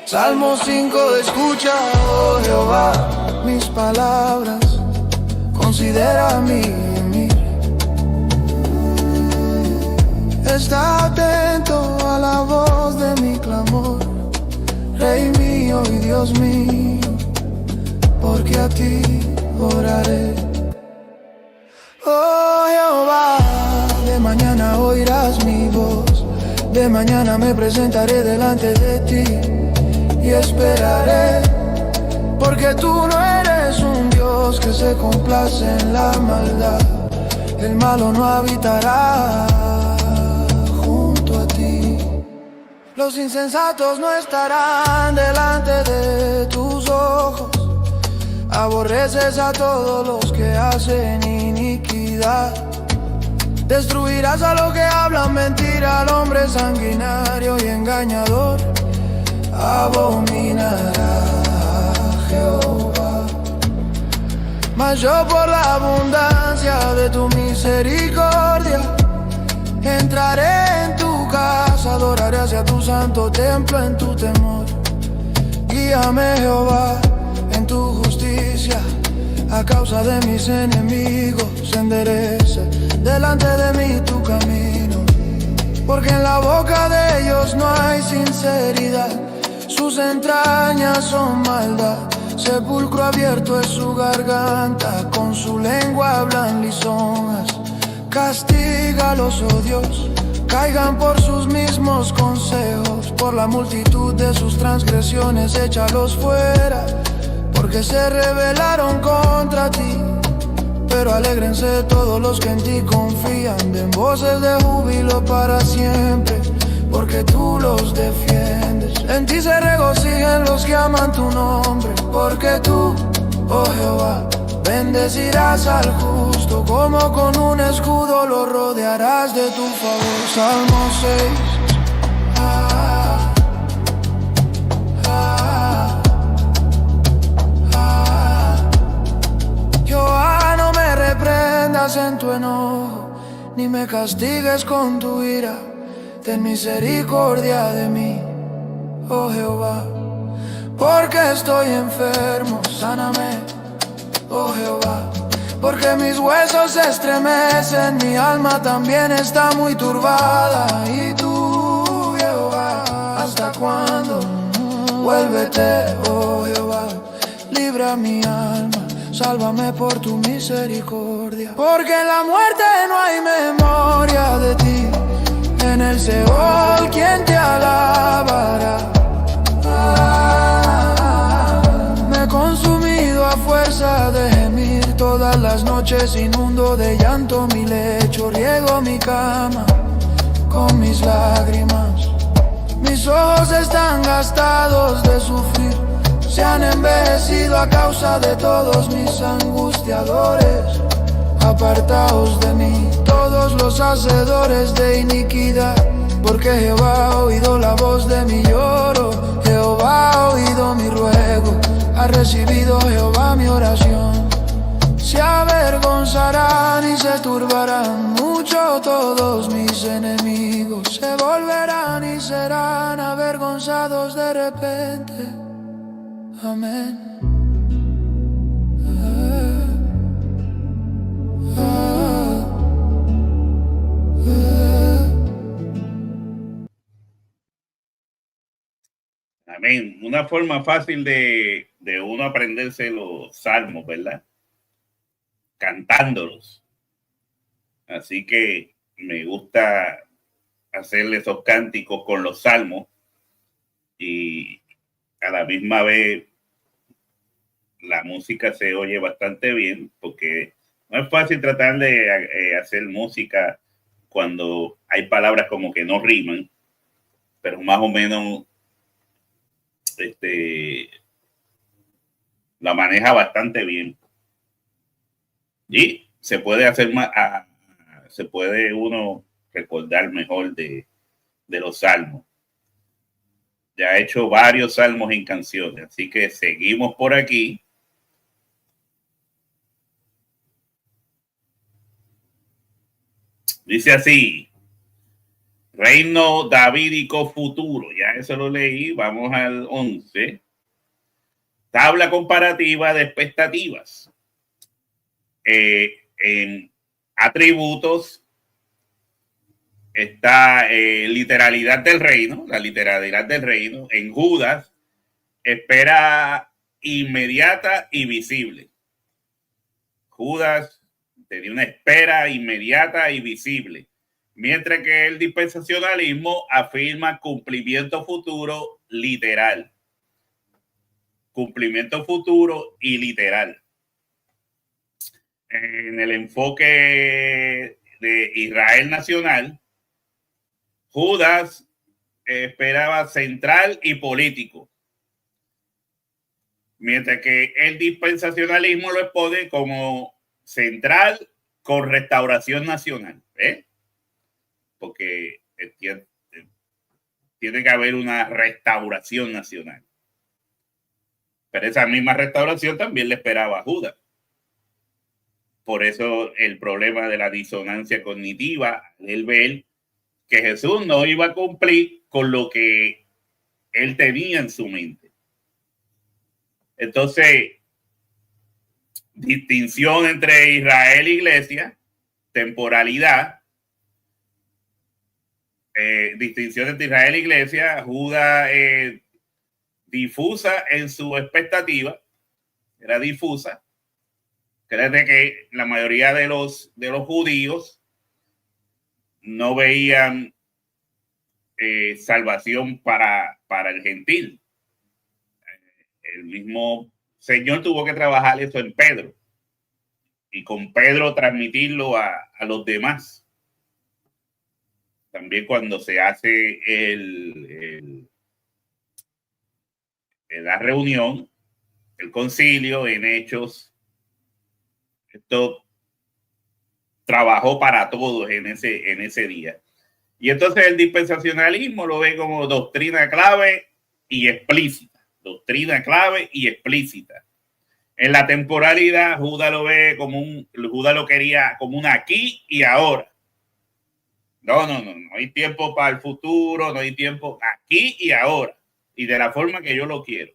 Salmo 5, escucha, oh Jehová, mis palabras, considera mi gemir. Está atento a la voz de mi clamor, Rey mío y Dios mío, porque a ti oraré. Oh Jehová, de mañana oirás mi voz, de mañana me presentaré delante de ti y esperaré, porque tú no eres un Dios que se complace en la maldad. El malo no habitará junto a ti. Los insensatos no estarán delante de tus ojos. Aborreces a todos los que hacen iniquidad. Destruirás a los que hablan mentira, al hombre sanguinario y engañador abominará Jehová. Mas yo, por la abundancia de tu misericordia, entraré en tu casa, adoraré hacia tu santo templo en tu temor. Guíame, Jehová, en tu justicia, a causa de mis enemigos, endereza delante de mí tu camino, porque en la boca de ellos no hay sinceridad, sus entrañas son maldad, sepulcro abierto es su garganta, con su lengua hablan lisonjas, castígalos, oh Dios, caigan por sus mismos consejos, por la multitud de sus transgresiones échalos fuera, porque se rebelaron contra ti. Pero alégrense todos los que en ti confían, den voces de júbilo para siempre, porque tú los defiendes. En ti se regocijan los que aman tu nombre, porque tú, oh Jehová, bendecirás al justo, como con un escudo lo rodearás de tu favor. Salmo 6. Jehová, no me reprendas en tu enojo, ni me castigues con tu ira. Ten misericordia de mí, oh Jehová, porque estoy enfermo, sáname, oh Jehová, porque mis huesos se estremecen, mi alma también está muy turbada. Y tú, Jehová, ¿hasta cuándo? Vuélvete, oh Jehová, libra mi alma, sálvame por tu misericordia, porque en la muerte no hay memoria de ti, en el Seol ¿quién te alabará? Me he consumido a fuerza de gemir, todas las noches inundo de llanto mi lecho, riego mi cama con mis lágrimas, mis ojos están gastados de sufrir, se han envejecido a causa de todos mis angustiadores. Apartaos de mí todos los hacedores de iniquidad, porque Jehová ha oído la voz de mi lloro, Jehová ha oído mi ruego, ha recibido Jehová mi oración. Se avergonzarán y se turbarán mucho todos mis enemigos, se volverán y serán avergonzados de repente. Amén. Amén. Una forma fácil de uno aprenderse los salmos, ¿verdad? Cantándolos. Así que me gusta hacerle esos cánticos con los salmos y a la misma vez la música se oye bastante bien, porque no es fácil tratar de hacer música cuando hay palabras como que no riman, pero más o menos la maneja bastante bien y se puede hacer más, se puede uno recordar mejor de los salmos. Ya he hecho varios salmos en canciones, así que seguimos por aquí. Dice así: reino davídico futuro. Ya eso lo leí. Vamos al 11. Tabla comparativa de expectativas. En atributos está literalidad del reino. La literalidad del reino. En Judas, espera inmediata y visible. Judas tenía una espera inmediata y visible, mientras que el dispensacionalismo afirma cumplimiento futuro literal. Cumplimiento futuro y literal. En el enfoque de Israel nacional, Judas esperaba central y político, mientras que el dispensacionalismo lo expone como central con restauración nacional, porque tiene que haber una restauración nacional. Pero esa misma restauración también le esperaba a Judas. Por eso el problema de la disonancia cognitiva, el ver que Jesús no iba a cumplir con lo que él tenía en su mente. Entonces, distinción entre Israel e Iglesia, temporalidad, distinción entre Israel e Iglesia, Judas difusa en su expectativa, era difusa, cree que la mayoría de los judíos no veían salvación para el gentil. El mismo Señor tuvo que trabajar eso en Pedro y con Pedro transmitirlo a los demás. También cuando se hace la reunión, el concilio en Hechos, esto trabajó para todos en ese día. Y entonces el dispensacionalismo lo ve como doctrina clave y explícita. Doctrina clave y explícita. En la temporalidad, Judas lo ve como Judas lo quería como un aquí y ahora. No hay tiempo para el futuro, no hay tiempo aquí y ahora. Y de la forma que yo lo quiero.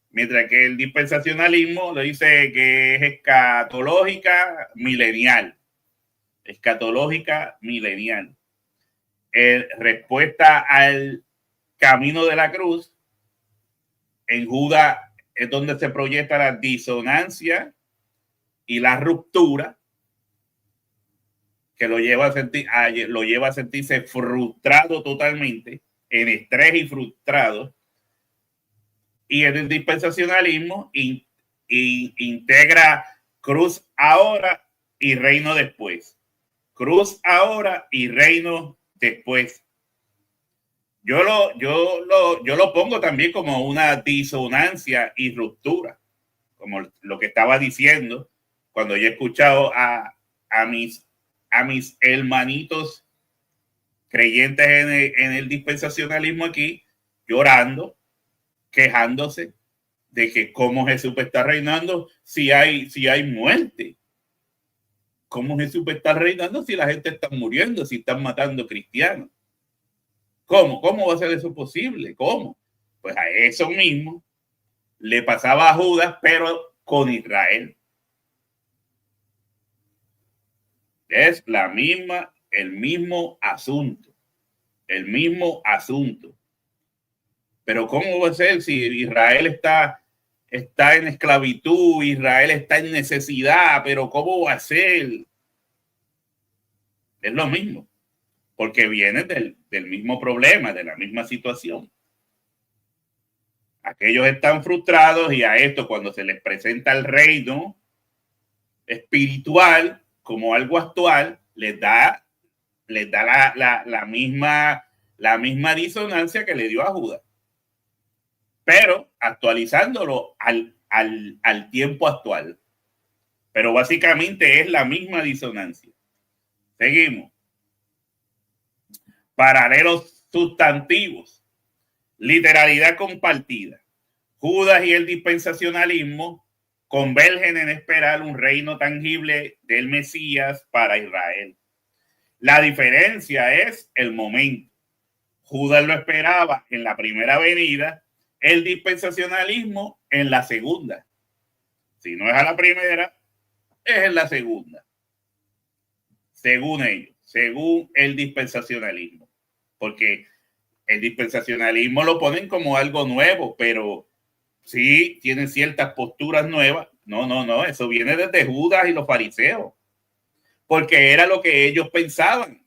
Mientras que el dispensacionalismo lo dice que es escatológica milenial. Escatológica milenial. Respuesta al camino de la cruz, en Judas es donde se proyecta la disonancia y la ruptura que lo lleva a sentirse frustrado totalmente, en estrés y frustrado. Y en el dispensacionalismo integra cruz ahora y reino después. Cruz ahora y reino después. Yo lo pongo también como una disonancia y ruptura, como lo que estaba diciendo cuando yo he escuchado a mis hermanitos creyentes en el dispensacionalismo aquí, llorando, quejándose de que cómo Jesús está reinando si hay muerte. ¿Cómo Jesús está reinando si la gente está muriendo, si están matando cristianos? ¿Cómo va a ser eso posible? ¿Cómo? Pues a eso mismo le pasaba a Judas, pero con Israel. Es el mismo asunto. Pero ¿cómo va a ser si Israel está en esclavitud, Israel está en necesidad, pero ¿cómo va a ser? Es lo mismo, porque viene del mismo problema, de la misma situación. Aquellos están frustrados y a esto cuando se les presenta el reino espiritual como algo actual, les da la misma disonancia que le dio a Judas, pero actualizándolo al tiempo actual. Pero básicamente es la misma disonancia. Seguimos. Paralelos sustantivos. Literalidad compartida. Judas y el dispensacionalismo convergen en esperar un reino tangible del Mesías para Israel. La diferencia es el momento. Judas lo esperaba en la primera venida, el dispensacionalismo en la segunda. Si no es a la primera, es en la segunda. Según ellos, según el dispensacionalismo. Porque el dispensacionalismo lo ponen como algo nuevo, pero sí tienen ciertas posturas nuevas. No, eso viene desde Judas y los fariseos. Porque era lo que ellos pensaban.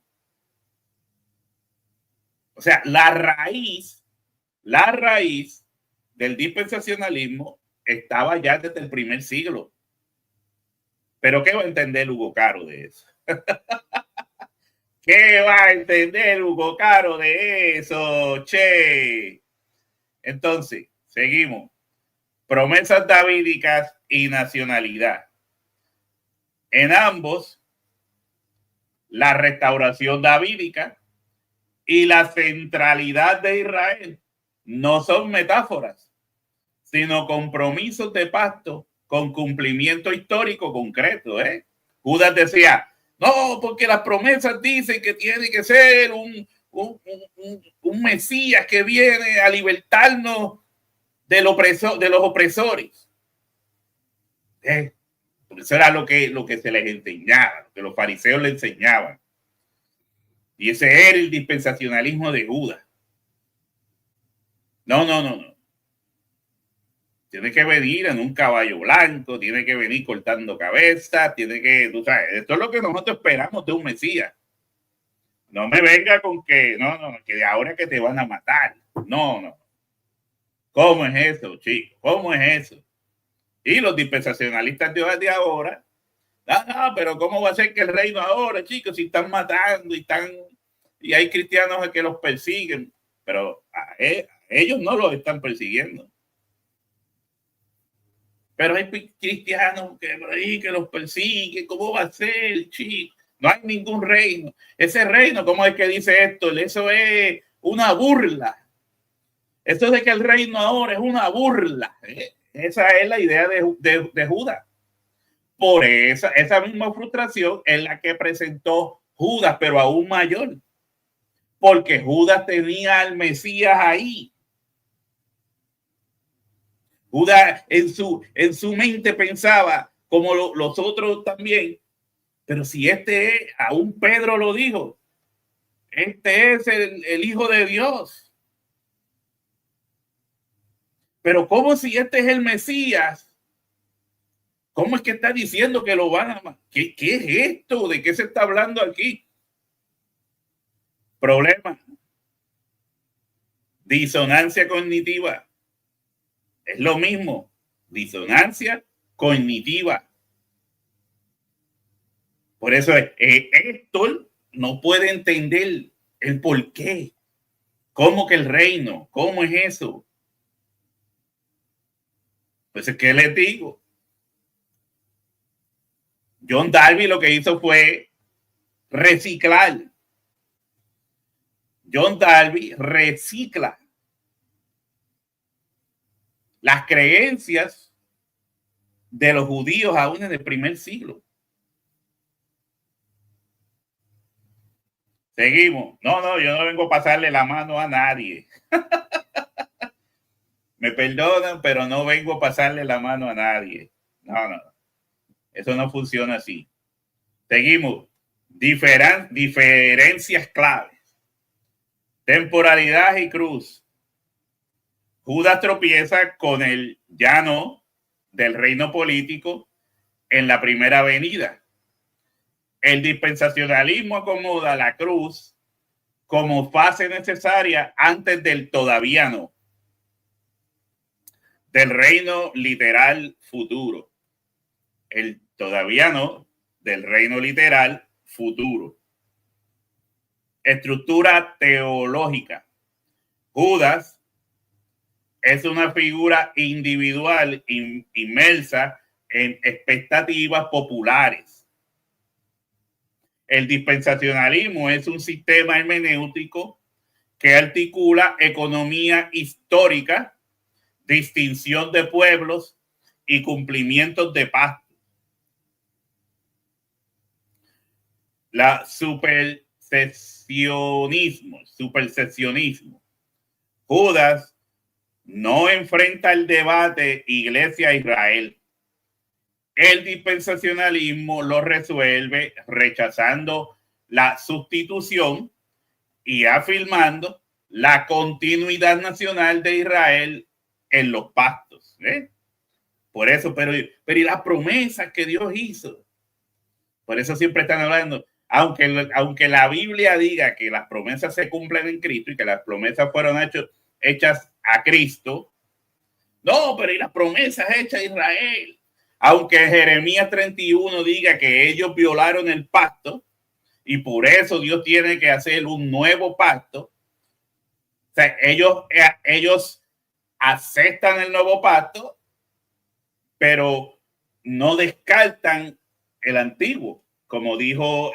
O sea, la raíz del dispensacionalismo estaba ya desde el primer siglo. Pero ¿qué va a entender Hugo Caro de eso? ¿Qué va a entender Hugo Caro de eso, che? Entonces, seguimos. Promesas davídicas y nacionalidad. En ambos, la restauración davídica y la centralidad de Israel no son metáforas, sino compromisos de pacto con cumplimiento histórico concreto. Judas decía, no, porque las promesas dicen que tiene que ser un Mesías que viene a libertarnos de los opresores. Eso era lo que se les enseñaba, lo que los fariseos le enseñaban. Y ese era el dispensacionalismo de Judas. No. Tiene que venir en un caballo blanco, tiene que venir cortando cabezas, tú sabes, esto es lo que nosotros esperamos de un Mesías. No me venga con que, que de ahora que te van a matar. No. ¿Cómo es eso, chicos? ¿Cómo es eso? Y los dispensacionalistas de ahora, pero ¿cómo va a ser que el reino ahora, chicos, si están matando y hay cristianos que los persiguen? Pero ellos no los están persiguiendo. Pero hay cristianos que los persiguen. ¿Cómo va a ser, chicos? No hay ningún reino. Ese reino, ¿cómo es que dice esto? Eso es una burla. Esto de que el reino ahora es una burla. Esa es la idea de Judas. Por esa misma frustración es la que presentó Judas, pero aún mayor. Porque Judas tenía al Mesías ahí. Judas en su mente pensaba, como los otros también, pero si aún Pedro lo dijo, este es el Hijo de Dios. Pero ¿cómo si este es el Mesías? ¿Cómo es que está diciendo que lo van a matar? ¿Qué es esto? ¿De qué se está hablando aquí? Problema. Disonancia cognitiva. Es lo mismo. Disonancia cognitiva. Por eso Héctor no puede entender el por qué. ¿Cómo que el reino? ¿Cómo es eso? Pues es que les digo. John Darby lo que hizo fue reciclar. John Darby recicla las creencias de los judíos aún en el primer siglo. Seguimos. No, yo no vengo a pasarle la mano a nadie. Me perdonan, pero no vengo a pasarle la mano a nadie. No. Eso no funciona así. Seguimos. Diferencias claves. Temporalidad y cruz. Judas tropieza con el llano del reino político en la primera venida. El dispensacionalismo acomoda la cruz como fase necesaria antes del todavía no, del reino literal futuro. El todavía no del reino literal futuro. Estructura teológica. Judas es una figura individual inmersa en expectativas populares. El dispensacionalismo es un sistema hermenéutico que articula economía histórica, distinción de pueblos y cumplimientos de pactos. La superseccionismo. Judas no enfrenta el debate Iglesia-Israel. El dispensacionalismo lo resuelve rechazando la sustitución y afirmando la continuidad nacional de Israel en los pactos. Por eso, pero y las promesas que Dios hizo. Por eso siempre están hablando, aunque la Biblia diga que las promesas se cumplen en Cristo y que las promesas fueron hechas a Cristo. No, pero y las promesas hechas a Israel. Aunque Jeremías 31 diga que ellos violaron el pacto y por eso Dios tiene que hacer un nuevo pacto. O sea, ellos aceptan el nuevo pacto, pero no descartan el antiguo, como dijo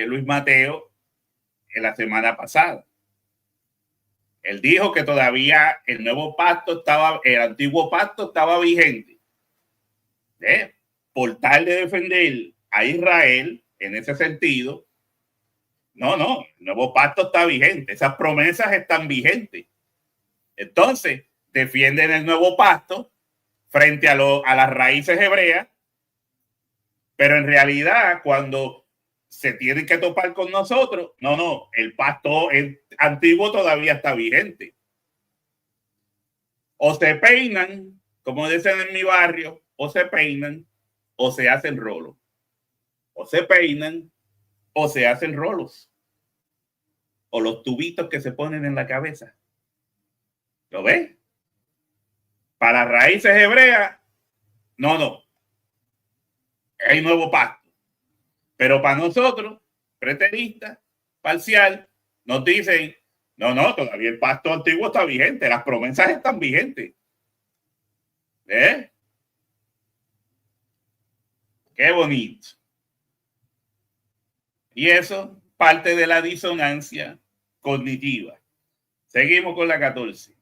Luis Mateo en la semana pasada. Él dijo que todavía el antiguo pacto estaba vigente. Por tal de defender a Israel en ese sentido, No, el nuevo pacto está vigente, esas promesas están vigentes. Entonces, defienden el nuevo pacto frente a las raíces hebreas, pero en realidad cuando se tienen que topar con nosotros, no, el pacto antiguo todavía está vigente. O se peinan, como dicen en mi barrio, o se peinan o se hacen rolos. O se peinan o se hacen rolos. O los tubitos que se ponen en la cabeza. ¿Lo ves? Para raíces hebreas, no. Hay nuevo pacto. Pero para nosotros, preteristas, parcial, nos dicen, no, todavía el pacto antiguo está vigente, las promesas están vigentes. ¿Eh? Qué bonito. Y eso parte de la disonancia cognitiva. Seguimos con la 14.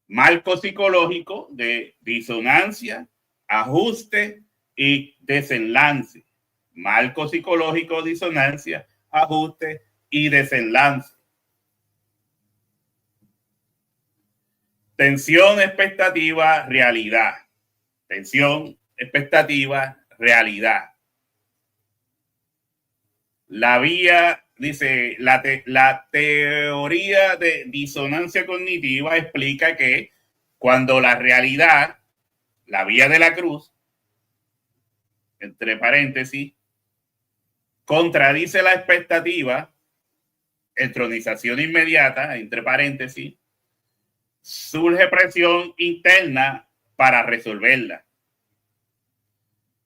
Marco psicológico de disonancia, ajuste y desenlace. Marco psicológico, disonancia, ajuste y desenlace. Tensión, expectativa, realidad. Tensión, expectativa, realidad. La vía, dice, la teoría de disonancia cognitiva explica que cuando la realidad, la vía de la cruz, entre paréntesis, contradice la expectativa, entronización inmediata, entre paréntesis, surge presión interna para resolverla,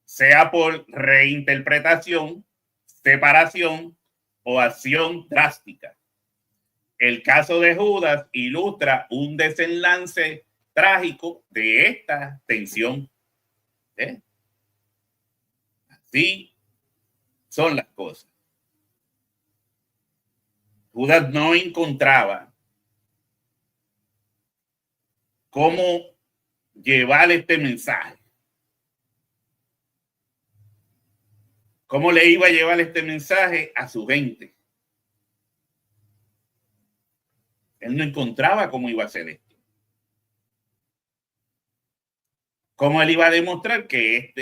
sea por reinterpretación, separación o acción drástica. El caso de Judas ilustra un desenlace trágico de esta tensión. ¿Eh? Así son las cosas. Judas no encontraba cómo llevar este mensaje. ¿Cómo le iba a llevar este mensaje a su gente? Él no encontraba cómo iba a hacer esto. ¿Cómo él iba a demostrar que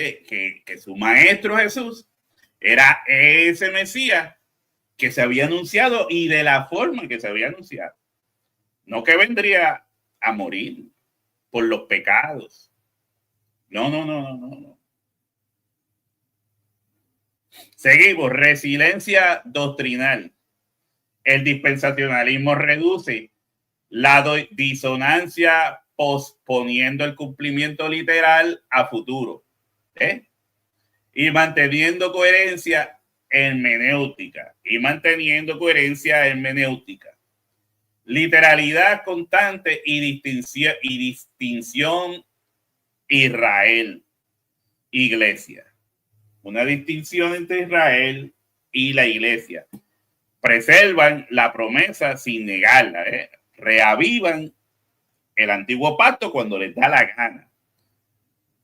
su maestro Jesús era ese Mesías que se había anunciado y de la forma que se había anunciado? No que vendría a morir por los pecados. No. Seguimos. Resiliencia doctrinal. El dispensacionalismo reduce la disonancia posponiendo el cumplimiento literal a futuro. Y manteniendo coherencia hermenéutica. Literalidad constante y distinción Israel, iglesia. Una distinción entre Israel y la iglesia. Preservan la promesa sin negarla. Reavivan el antiguo pacto cuando les da la gana.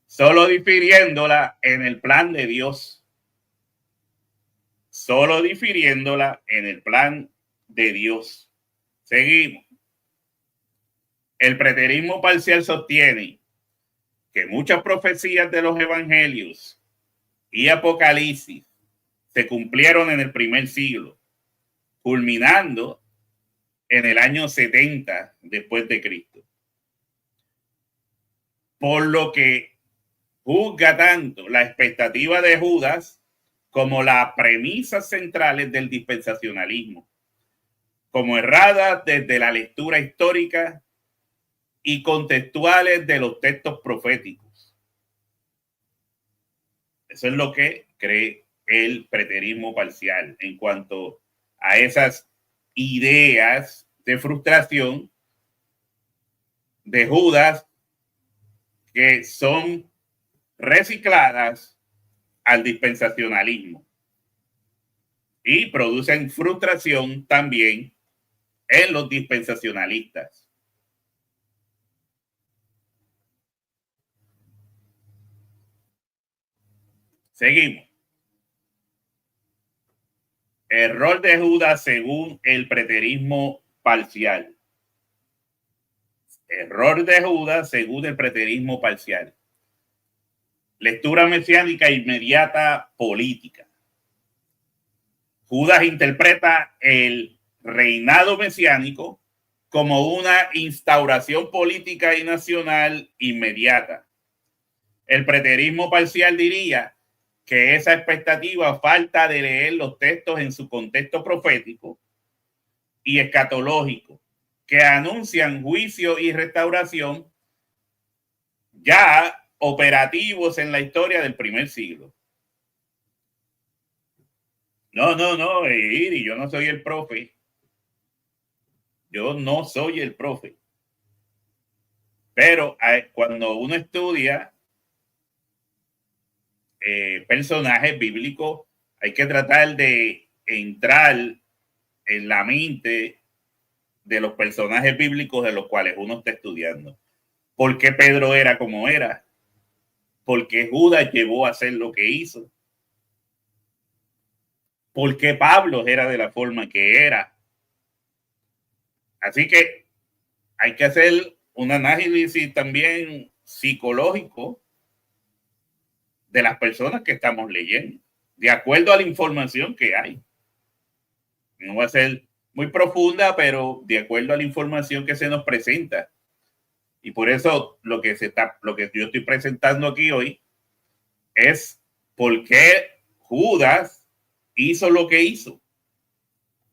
Solo difiriéndola en el plan de Dios. Seguimos. El preterismo parcial sostiene que muchas profecías de los evangelios y Apocalipsis se cumplieron en el primer siglo, culminando en el año 70 después de Cristo. Por lo que juzga tanto la expectativa de Judas como las premisas centrales del dispensacionalismo, como erradas desde la lectura histórica y contextuales de los textos proféticos. Eso es lo que cree el preterismo parcial en cuanto a esas ideas de frustración de Judas que son recicladas al dispensacionalismo y producen frustración también en los dispensacionalistas. Seguimos. Error de Judas según el preterismo parcial. Error de Judas según el preterismo parcial. Lectura mesiánica inmediata política. Judas interpreta el reinado mesiánico como una instauración política y nacional inmediata. El preterismo parcial diría que esa expectativa falta de leer los textos en su contexto profético y escatológico, que anuncian juicio y restauración ya operativos en la historia del primer siglo. No, Iri, yo no soy el profe. Yo no soy el profe. Pero cuando uno estudia personajes bíblicos, hay que tratar de entrar en la mente de los personajes bíblicos de los cuales uno está estudiando. ¿Por qué Pedro era como era? ¿Por qué Judas llevó a hacer lo que hizo? ¿Por qué Pablo era de la forma que era? Así que hay que hacer un análisis también psicológico de las personas que estamos leyendo, de acuerdo a la información que hay. No va a ser muy profunda, pero de acuerdo a la información que se nos presenta. Y por eso lo que yo estoy presentando aquí hoy es por qué Judas hizo lo que hizo.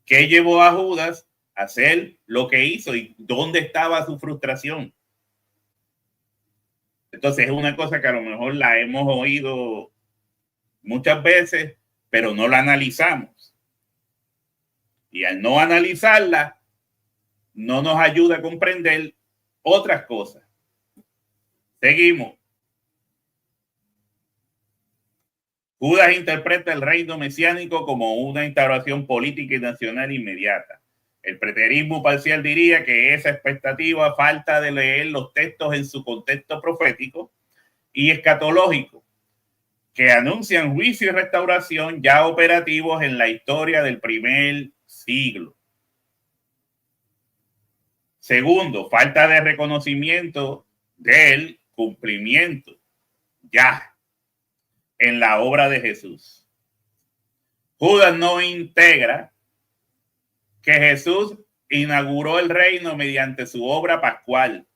¿Qué llevó a Judas a hacer lo que hizo y dónde estaba su frustración? Entonces es una cosa que a lo mejor la hemos oído muchas veces, pero no la analizamos. Y al no analizarla, no nos ayuda a comprender otras cosas. Seguimos. Judas interpreta el reino mesiánico como una instauración política y nacional inmediata. El preterismo parcial diría que esa expectativa falta de leer los textos en su contexto profético y escatológico, que anuncian juicio y restauración ya operativos en la historia del primer siglo. Segundo, falta de reconocimiento del cumplimiento ya en la obra de Jesús. Judas no integra que Jesús inauguró el reino mediante su obra pascual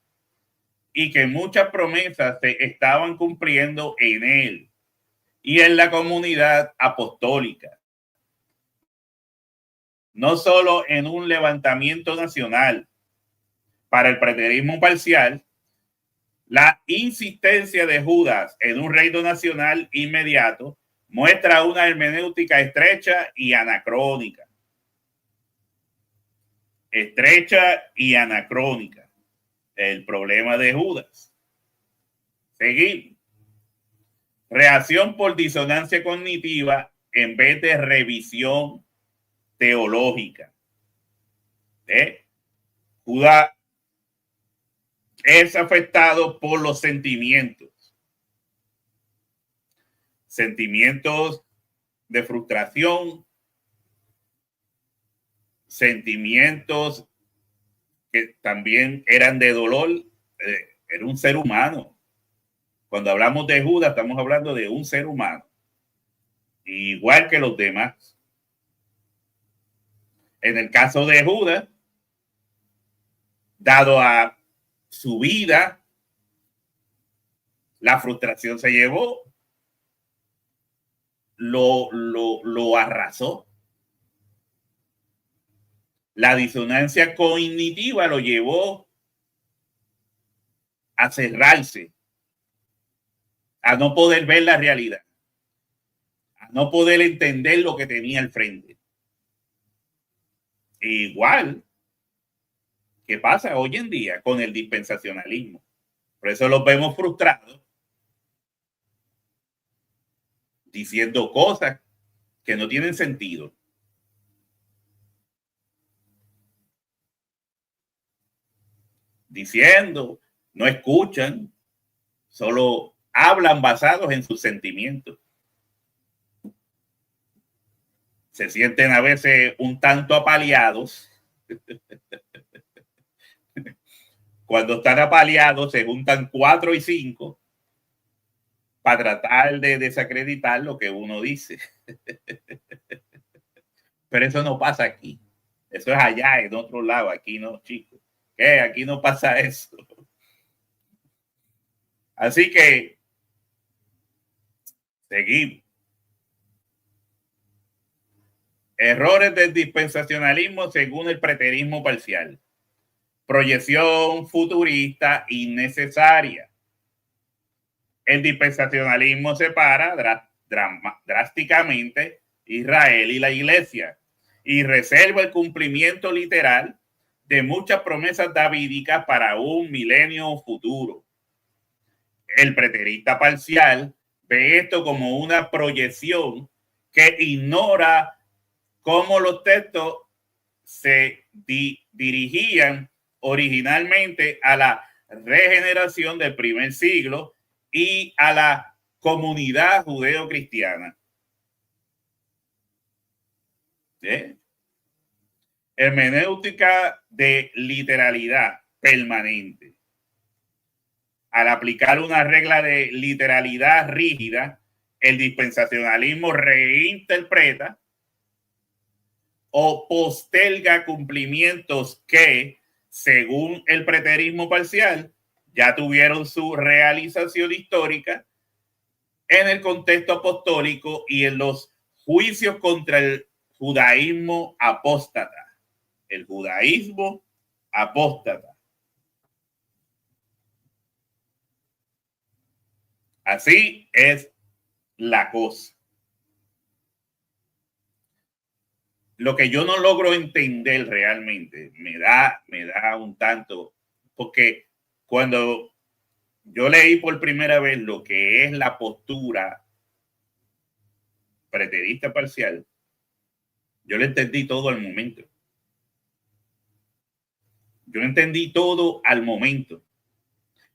y que muchas promesas se estaban cumpliendo en él y en la comunidad apostólica. No solo en un levantamiento nacional. Para el preterismo parcial, la insistencia de Judas en un reino nacional inmediato muestra una hermenéutica estrecha y anacrónica. Estrecha y anacrónica. El problema de Judas. Seguimos. Reacción por disonancia cognitiva en vez de revisión teológica. Judas es afectado por los sentimientos. Sentimientos de frustración, sentimientos que también eran de dolor. Era un ser humano. Cuando hablamos de Judas, estamos hablando de un ser humano, igual que los demás. En el caso de Judas, dado a su vida, la frustración se llevó, lo arrasó. La disonancia cognitiva lo llevó a cerrarse, a no poder ver la realidad, a no poder entender lo que tenía al frente. Igual que pasa hoy en día con el dispensacionalismo. Por eso los vemos frustrados, diciendo cosas que no tienen sentido. Diciendo, no escuchan, solo hablan basados en sus sentimientos. se sienten a veces un tanto apaleados. Cuando están apaleados, se juntan 4 y 5 para tratar de desacreditar lo que uno dice. Pero eso no pasa aquí. Eso es allá, en otro lado. Aquí no, chicos. ¿Qué? Aquí no pasa eso. Así que seguimos. Errores del dispensacionalismo según el preterismo parcial. Proyección futurista innecesaria. El dispensacionalismo separa drásticamente Israel y la iglesia y reserva el cumplimiento literal de muchas promesas davídicas para un milenio futuro. El preterista parcial ve esto como una proyección que ignora cómo los textos se dirigían originalmente a la regeneración del primer siglo y a la comunidad judeo-cristiana. ¿Sí? Hermenéutica de literalidad permanente. Al aplicar una regla de literalidad rígida, el dispensacionalismo reinterpreta o posterga cumplimientos que, según el preterismo parcial, ya tuvieron su realización histórica en el contexto apostólico y en los juicios contra el judaísmo apóstata. El judaísmo apóstata. Así es la cosa. Lo que yo no logro entender realmente me da un tanto, porque cuando yo leí por primera vez lo que es la postura preterista parcial, yo lo entendí todo al momento. Yo entendí todo al momento.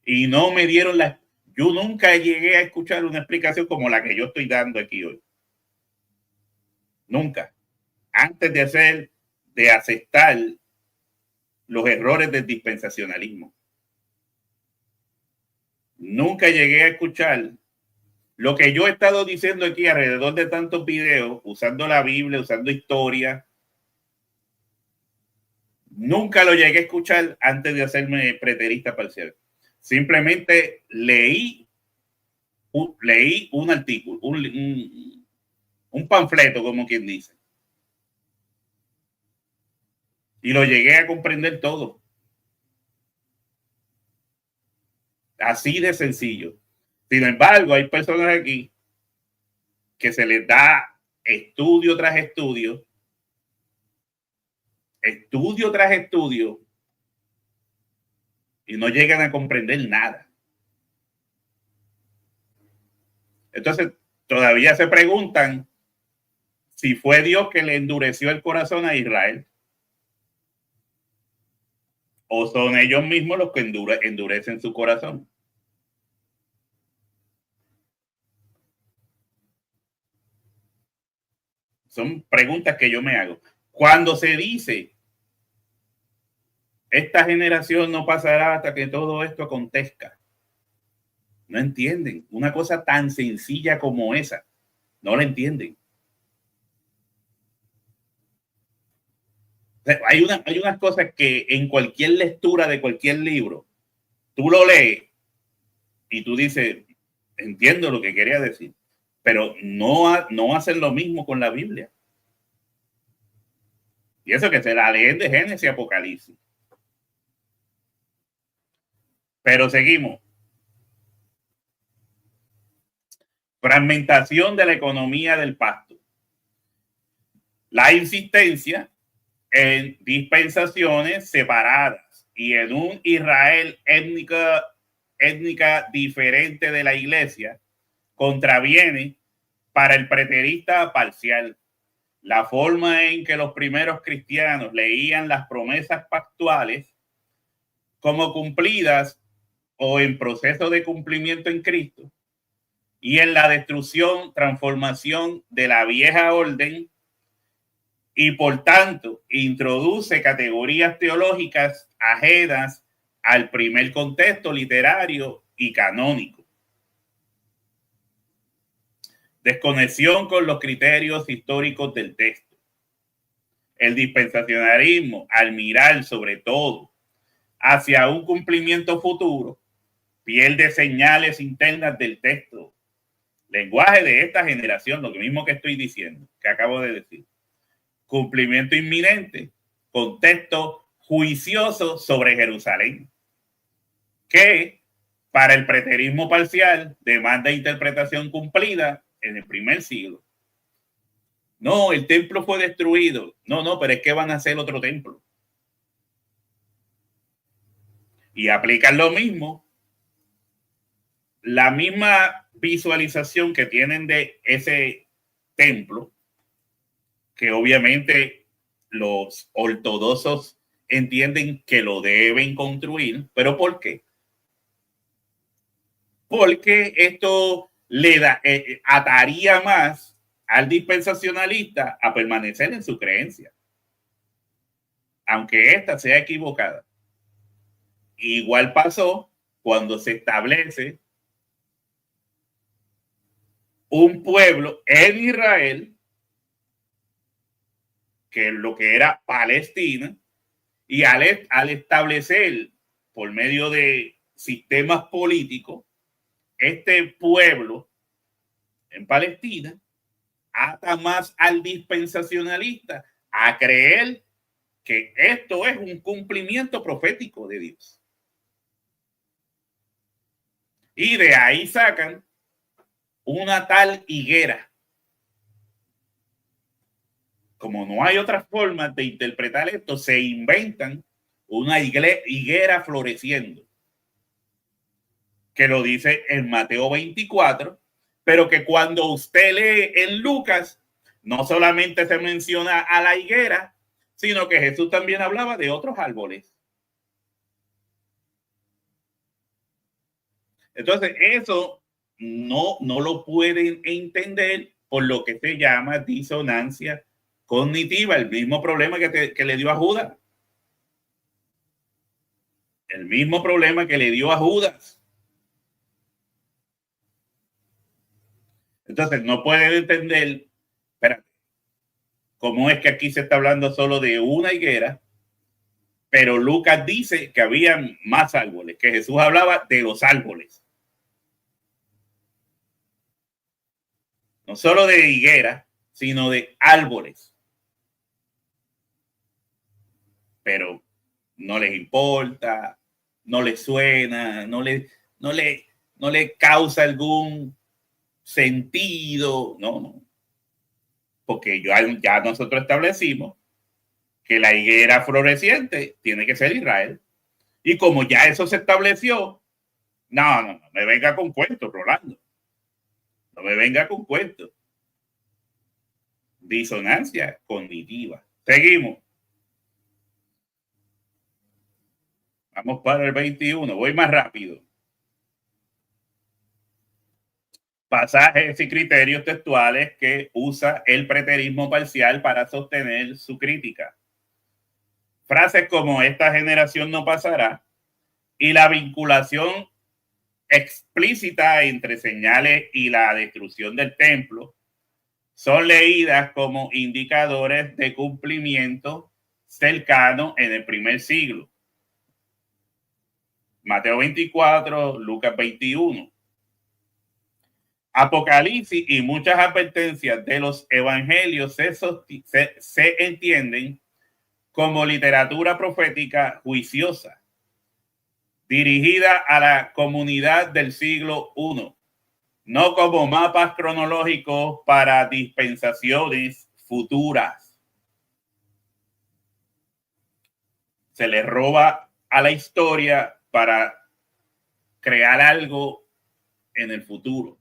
Y no me dieron la... Yo nunca llegué a escuchar una explicación como la que yo estoy dando aquí hoy. Nunca. Antes de aceptar los errores del dispensacionalismo. Nunca llegué a escuchar lo que yo he estado diciendo aquí alrededor de tantos videos, usando la Biblia, usando historia. Nunca lo llegué a escuchar antes de hacerme preterista parcial. Simplemente leí un artículo, un panfleto, como quien dice. Y lo llegué a comprender todo. Así de sencillo. Sin embargo, hay personas aquí que se les da estudio tras estudio, y no llegan a comprender nada. Entonces, todavía se preguntan si fue Dios que le endureció el corazón a Israel, o son ellos mismos los que endurecen su corazón. Son preguntas que yo me hago. Cuando se dice, esta generación no pasará hasta que todo esto acontezca, no entienden. Una cosa tan sencilla como esa, no la entienden. Hay unas cosas que en cualquier lectura de cualquier libro, tú lo lees y tú dices, entiendo lo que quería decir, pero no hacen lo mismo con la Biblia. Y eso que se la leen de Génesis y Apocalipsis. Pero seguimos. Fragmentación de la economía del pasto. La insistencia en dispensaciones separadas y en un Israel étnica diferente de la iglesia contraviene para el preterista parcial la forma en que los primeros cristianos leían las promesas pactuales como cumplidas o en proceso de cumplimiento en Cristo, y en la destrucción, transformación de la vieja orden y por tanto introduce categorías teológicas ajenas al primer contexto literario y canónico. Desconexión con los criterios históricos del texto. El dispensacionalismo, al mirar sobre todo hacia un cumplimiento futuro, pierde señales internas del texto. Lenguaje de esta generación, lo mismo que estoy diciendo, que acabo de decir. Cumplimiento inminente, contexto juicioso sobre Jerusalén, que para el preterismo parcial demanda interpretación cumplida en el primer siglo. No, el templo fue destruido. No, pero es que van a hacer otro templo. Y aplican lo mismo, la misma visualización que tienen de ese templo, que obviamente los ortodoxos entienden que lo deben construir. ¿Pero por qué? Porque esto le ataría más al dispensacionalista a permanecer en su creencia, aunque ésta sea equivocada. Igual pasó cuando se establece un pueblo en Israel, que es lo que era Palestina, y al establecer por medio de sistemas políticos este pueblo en Palestina, ata más al dispensacionalista a creer que esto es un cumplimiento profético de Dios. Y de ahí sacan una tal higuera. Como no hay otras formas de interpretar esto, se inventan una higuera floreciendo, que lo dice en Mateo 24, pero que cuando usted lee en Lucas, no solamente se menciona a la higuera, sino que Jesús también hablaba de otros árboles. Entonces, eso no lo pueden entender por lo que se llama disonancia cognitiva, el mismo problema que le dio a Judas. El mismo problema que le dio a Judas. Entonces, no pueden entender, espérate, cómo es que aquí se está hablando solo de una higuera, pero Lucas dice que había más árboles, que Jesús hablaba de los árboles. No solo de higuera, sino de árboles. Pero no les importa, no les suena, no le causa algún sentido, no. Porque ya nosotros establecimos que la higuera floreciente tiene que ser Israel. Y como ya eso se estableció, no me venga con cuentos, Rolando. No me venga con cuentos. Disonancia cognitiva. Seguimos. Vamos para el 21. Voy más rápido. Pasajes y criterios textuales que usa el preterismo parcial para sostener su crítica. Frases como esta generación no pasará y la vinculación explícita entre señales y la destrucción del templo son leídas como indicadores de cumplimiento cercano en el primer siglo. Mateo 24, Lucas 21. Apocalipsis y muchas advertencias de los evangelios se entienden como literatura profética juiciosa, dirigida a la comunidad del siglo I, no como mapas cronológicos para dispensaciones futuras. Se le roba a la historia para crear algo en el futuro.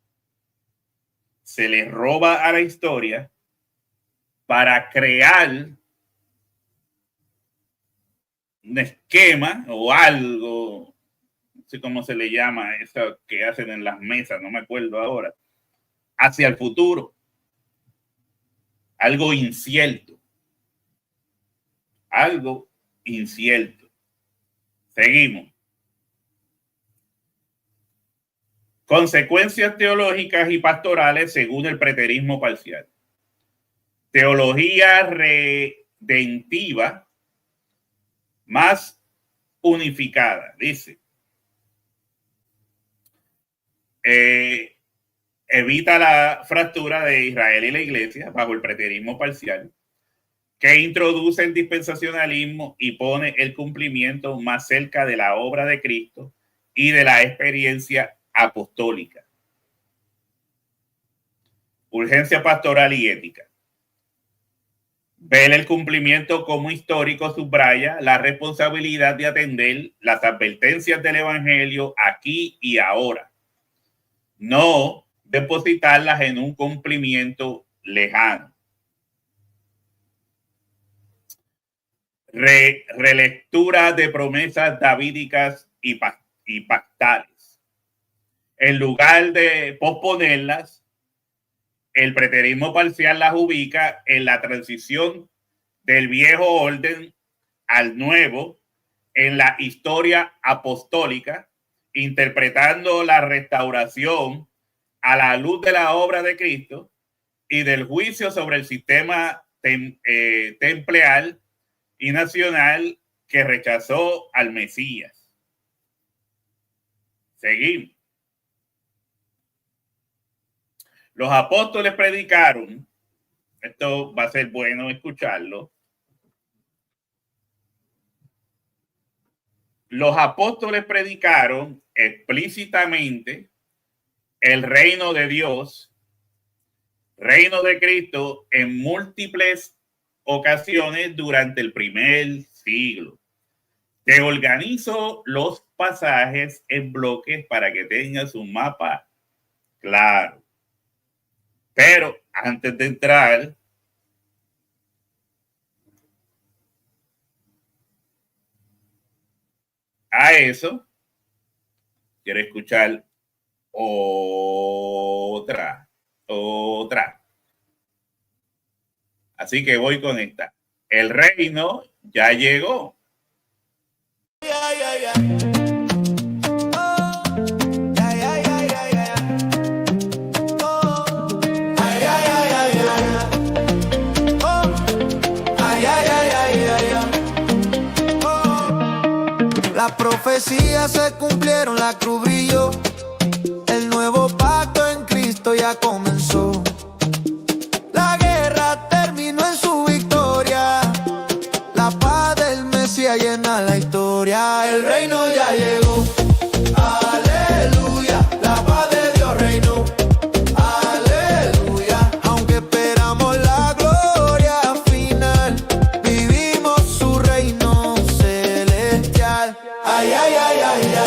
Se le roba a la historia para crear un esquema o algo, no sé cómo se le llama eso que hacen en las mesas, no me acuerdo ahora, hacia el futuro. Algo incierto. algo incierto. Seguimos. Consecuencias teológicas y pastorales según el preterismo parcial. Teología redentiva más unificada, dice. Evita la fractura de Israel y la Iglesia bajo el preterismo parcial, que introduce el dispensacionalismo y pone el cumplimiento más cerca de la obra de Cristo y de la experiencia apostólica. Urgencia pastoral y ética. Ver el cumplimiento como histórico subraya la responsabilidad de atender las advertencias del Evangelio aquí y ahora, no depositarlas en un cumplimiento lejano. Relectura de promesas davídicas y pactales. En lugar de posponerlas, el preterismo parcial las ubica en la transición del viejo orden al nuevo en la historia apostólica, interpretando la restauración a la luz de la obra de Cristo y del juicio sobre el sistema temporal y nacional que rechazó al Mesías. Seguimos. Los apóstoles predicaron, esto va a ser bueno escucharlo. Los apóstoles predicaron explícitamente el reino de Dios, reino de Cristo, en múltiples ocasiones durante el primer siglo. Te organizo los pasajes en bloques para que tengas un mapa claro. Pero antes de entrar a eso, quiero escuchar otra. Así que voy con esta. El reino ya llegó. Las profecías se cumplieron, la cruz brilló. El nuevo pacto en Cristo ya comenzó. La guerra terminó en su victoria. La paz del Mesías llena la historia. El reino ya llegó. Aleluya. La paz de Dios reinó. Aleluya. Aunque esperamos la gloria final, vivimos su reino celestial. Ay, ay, ay, ay, ay, ay.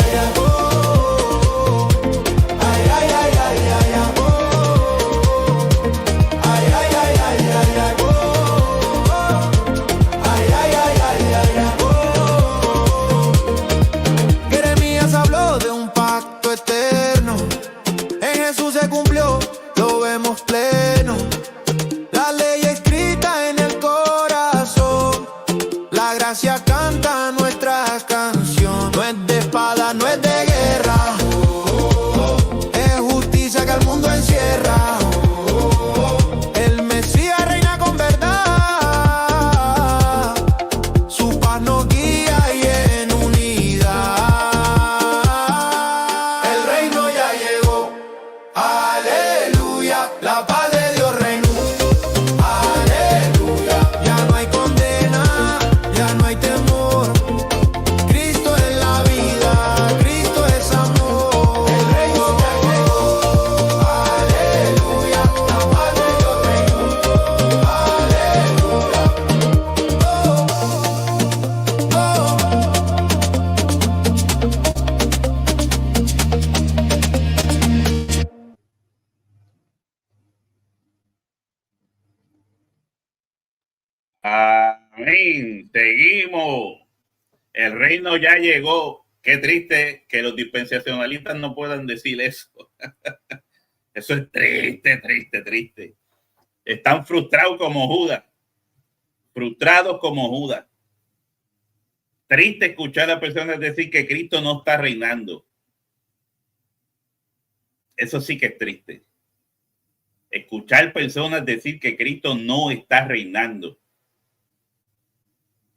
Canta nuestra canción, no es de espada, no es de guerra, es justicia que al mundo encierra. El Mesías reina con verdad, su paz nos guía y en unidad. El reino ya llegó, aleluya, la paz de Dios reinó. Amén. Seguimos. El reino ya llegó. Qué triste que los dispensacionalistas no puedan decir eso. Eso es triste, triste, triste. Están frustrados como Judas. Frustrados como Judas. Triste escuchar a personas decir que Cristo no está reinando. Eso sí que es triste. Escuchar personas decir que Cristo no está reinando.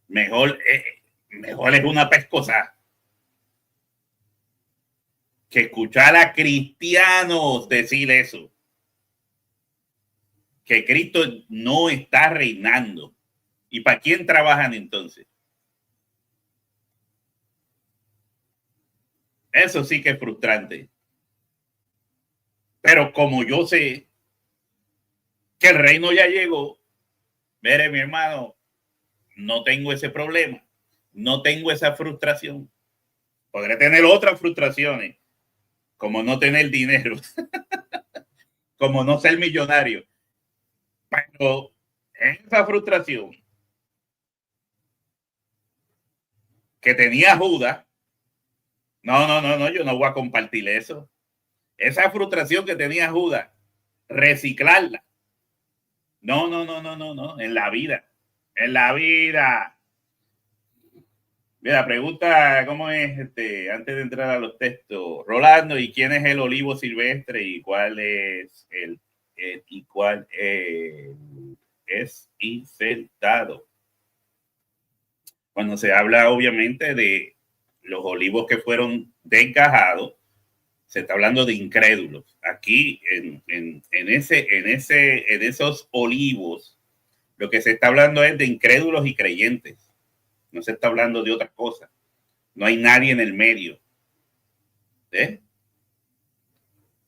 Mejor es una pescosa que escuchar a cristianos decir eso. Que Cristo no está reinando. ¿Y para quién trabajan entonces? Eso sí que es frustrante. Pero como yo sé que el reino ya llegó, mire, mi hermano, no tengo ese problema, no tengo esa frustración. Podré tener otras frustraciones, como no tener dinero, como no ser millonario. Pero esa frustración que tenía Judas, no, yo no voy a compartir eso. Esa frustración que tenía Judas, reciclarla. No, en la vida. Mira, pregunta, ¿cómo es antes de entrar a los textos? Rolando, ¿y quién es el olivo silvestre y cuál es es insertado? Cuando se habla obviamente de los olivos que fueron desgajados, se está hablando de incrédulos. Aquí en esos olivos, lo que se está hablando es de incrédulos y creyentes. No se está hablando de otra cosa. No hay nadie en el medio.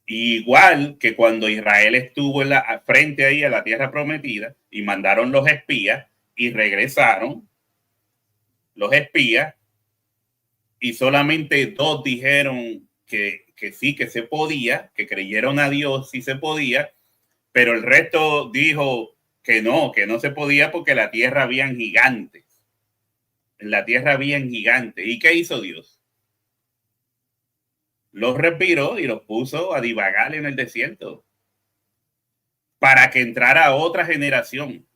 Igual que cuando Israel estuvo frente ahí a la tierra prometida y mandaron los espías y regresaron los espías y solamente 2 dijeron que sí, que se podía, que creyeron a Dios, sí se podía, pero el resto dijo que no se podía porque la tierra habían gigantes. En la tierra habían gigantes. ¿Y qué hizo Dios? Los respiró y los puso a divagar en el desierto para que entrara otra generación.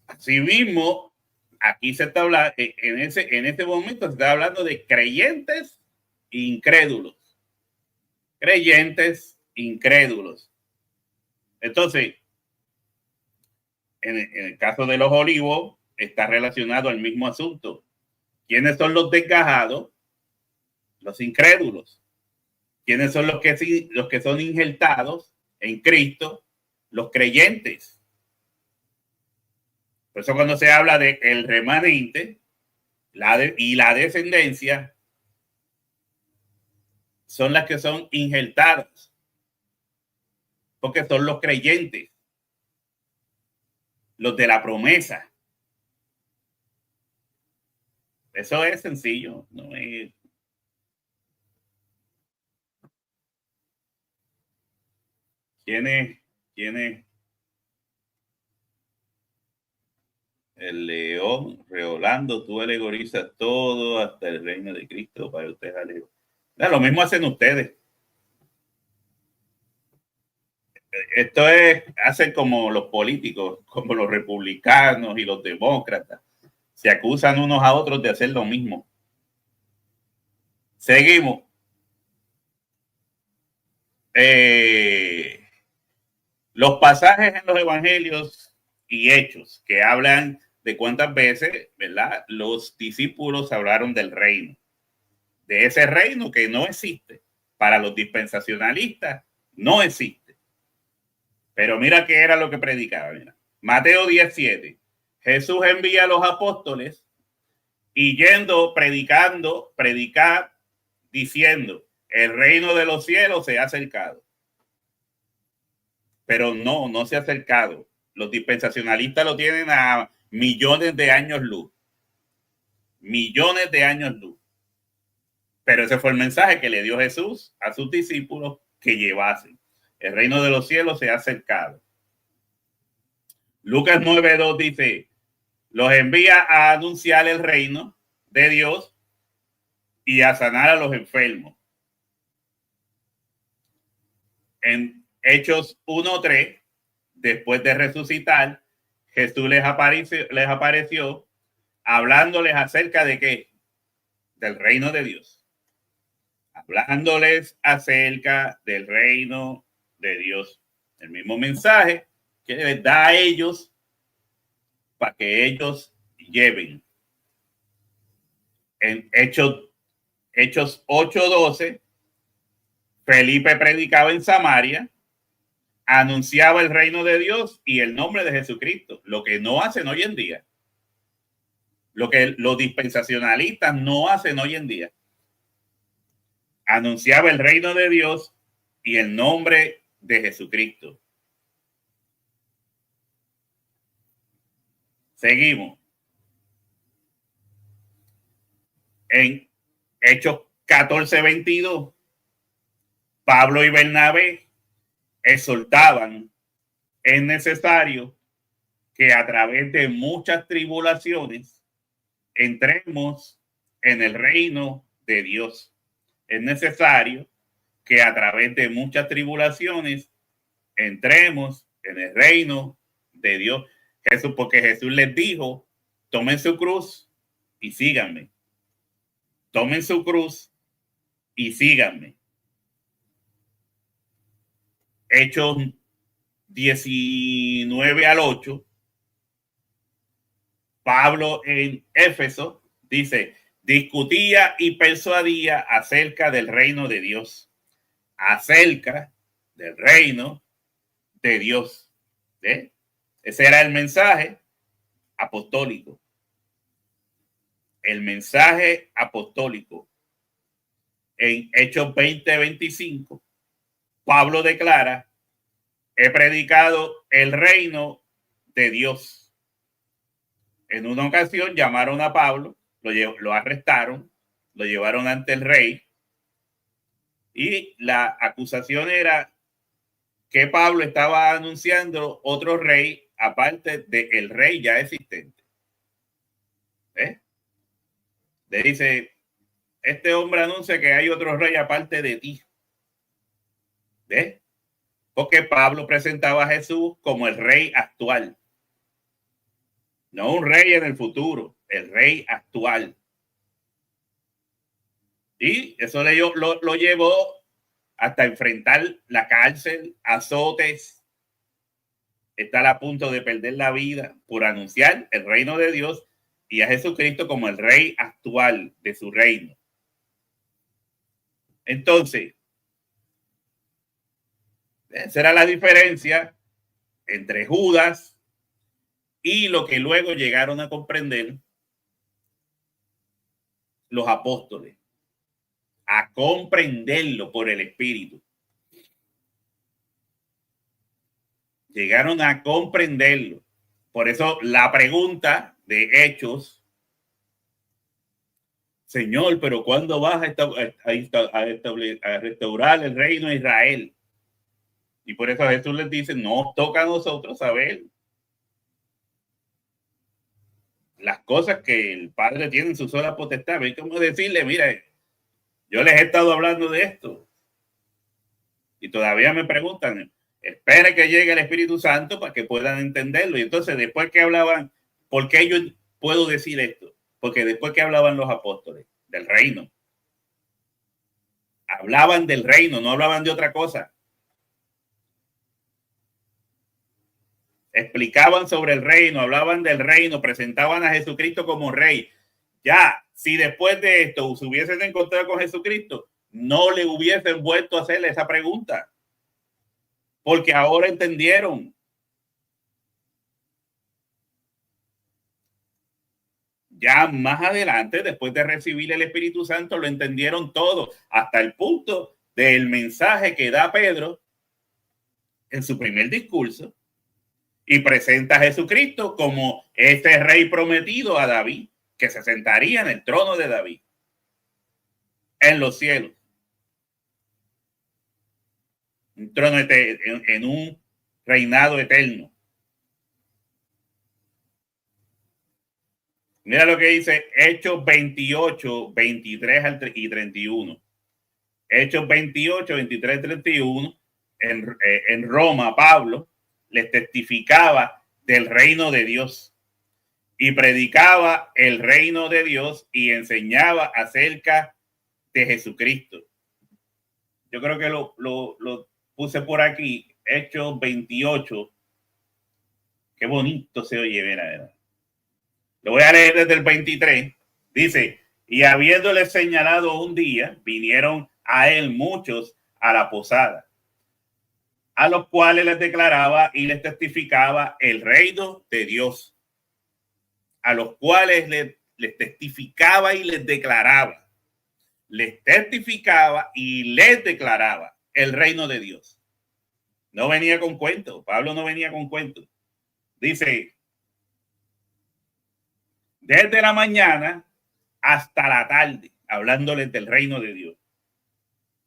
Asimismo, aquí se está hablando, en este momento se está hablando de creyentes e incrédulos. Creyentes, incrédulos. Entonces, en el caso de los olivos, está relacionado al mismo asunto. ¿Quiénes son los desgajados? Los incrédulos. ¿Quiénes son los que son injertados en Cristo? Los creyentes. Por eso cuando se habla de el remanente y la descendencia, son las que son injertadas, porque son los creyentes, los de la promesa. Eso es sencillo, no es. ¿Quién es? El león, Reolando, tú alegorizas todo hasta el reino de Cristo para ustedes alegorizar. Lo mismo hacen ustedes. Esto hacen como los políticos, como los republicanos y los demócratas. Se acusan unos a otros de hacer lo mismo. Seguimos. Los pasajes en los evangelios y hechos que hablan de cuántas veces, ¿verdad?, los discípulos hablaron del reino. De ese reino que no existe. Para los dispensacionalistas no existe. Pero mira qué era lo que predicaba. Mira. Mateo 17. Jesús envía a los apóstoles y yendo, predicar, diciendo, el reino de los cielos se ha acercado. Pero no se ha acercado. Los dispensacionalistas lo tienen a millones de años luz. Millones de años luz. Pero ese fue el mensaje que le dio Jesús a sus discípulos que llevasen. El reino de los cielos se ha acercado. Lucas 9:2 dice, los envía a anunciar el reino de Dios y a sanar a los enfermos. En Hechos 1:3, después de resucitar, Jesús les apareció hablándoles acerca de qué? Del reino de Dios. Hablándoles acerca del reino de Dios. El mismo mensaje que les da a ellos para que ellos lleven. En Hechos 8:12, Felipe predicaba en Samaria, anunciaba el reino de Dios y el nombre de Jesucristo, lo que no hacen hoy en día, lo que los dispensacionalistas no hacen hoy en día. Anunciaba el reino de Dios y el nombre de Jesucristo. Seguimos. En Hechos 14:22, Pablo y Bernabé exhortaban: es necesario que a través de muchas tribulaciones entremos en el reino de Dios. Es necesario que a través de muchas tribulaciones entremos en el reino de Dios. Jesús, porque Jesús les dijo: tomen su cruz y síganme. Tomen su cruz y síganme. Hechos 19:8. Pablo en Éfeso dice: discutía y persuadía acerca del reino de Dios. Acerca del reino de Dios. ¿Sí? Ese era el mensaje apostólico. El mensaje apostólico. En Hechos 20:25, Pablo declara: he predicado el reino de Dios. En una ocasión llamaron a Pablo, lo arrestaron, lo llevaron ante el rey y la acusación era que Pablo estaba anunciando otro rey aparte del rey ya existente. Le dice: este hombre anuncia que hay otro rey aparte de ti. ¿Ves? Porque Pablo presentaba a Jesús como el rey actual. No un rey en el futuro, el rey actual. Y eso lo llevó hasta enfrentar la cárcel, azotes. Estar a punto de perder la vida por anunciar el reino de Dios y a Jesucristo como el rey actual de su reino. Entonces, esa era la diferencia entre Judas y lo que luego llegaron a comprender los apóstoles, a comprenderlo por el Espíritu. Llegaron a comprenderlo. Por eso la pregunta de Hechos: Señor, pero ¿cuándo vas a restaurar el reino de Israel? Y por eso Jesús les dice: no toca a nosotros saber las cosas que el Padre tiene en su sola potestad. Es como decirle: mira, yo les he estado hablando de esto y todavía me preguntan. Espere que llegue el Espíritu Santo para que puedan entenderlo. Y entonces, después que hablaban, ¿por qué yo puedo decir esto? Porque después que hablaban los apóstoles del reino, hablaban del reino, no hablaban de otra cosa. Explicaban sobre el reino, hablaban del reino, presentaban a Jesucristo como rey. Ya, si después de esto se hubiesen encontrado con Jesucristo, no le hubiesen vuelto a hacerle esa pregunta. Porque ahora entendieron. Ya más adelante, después de recibir el Espíritu Santo, lo entendieron todo, hasta el punto del mensaje que da Pedro en su primer discurso y presenta a Jesucristo como este rey prometido a David, que se sentaría en el trono de David en los cielos. Un trono en un reinado eterno. Mira lo que dice Hechos 28, 23 y 31. Hechos 28, 23 y 31. En Roma, Pablo les testificaba del reino de Dios y predicaba el reino de Dios y enseñaba acerca de Jesucristo. Yo creo que lo puse por aquí, Hechos 28. Qué bonito se oye, mira. Lo voy a leer desde el 23. Dice, y habiéndole señalado un día, vinieron a él muchos a la posada, a los cuales les declaraba y les testificaba el reino de Dios. A los cuales les testificaba y les declaraba. Les testificaba y les declaraba el reino de Dios. No venía con cuentos. Pablo no venía con cuentos. Dice, desde la mañana hasta la tarde, hablándoles del reino de Dios.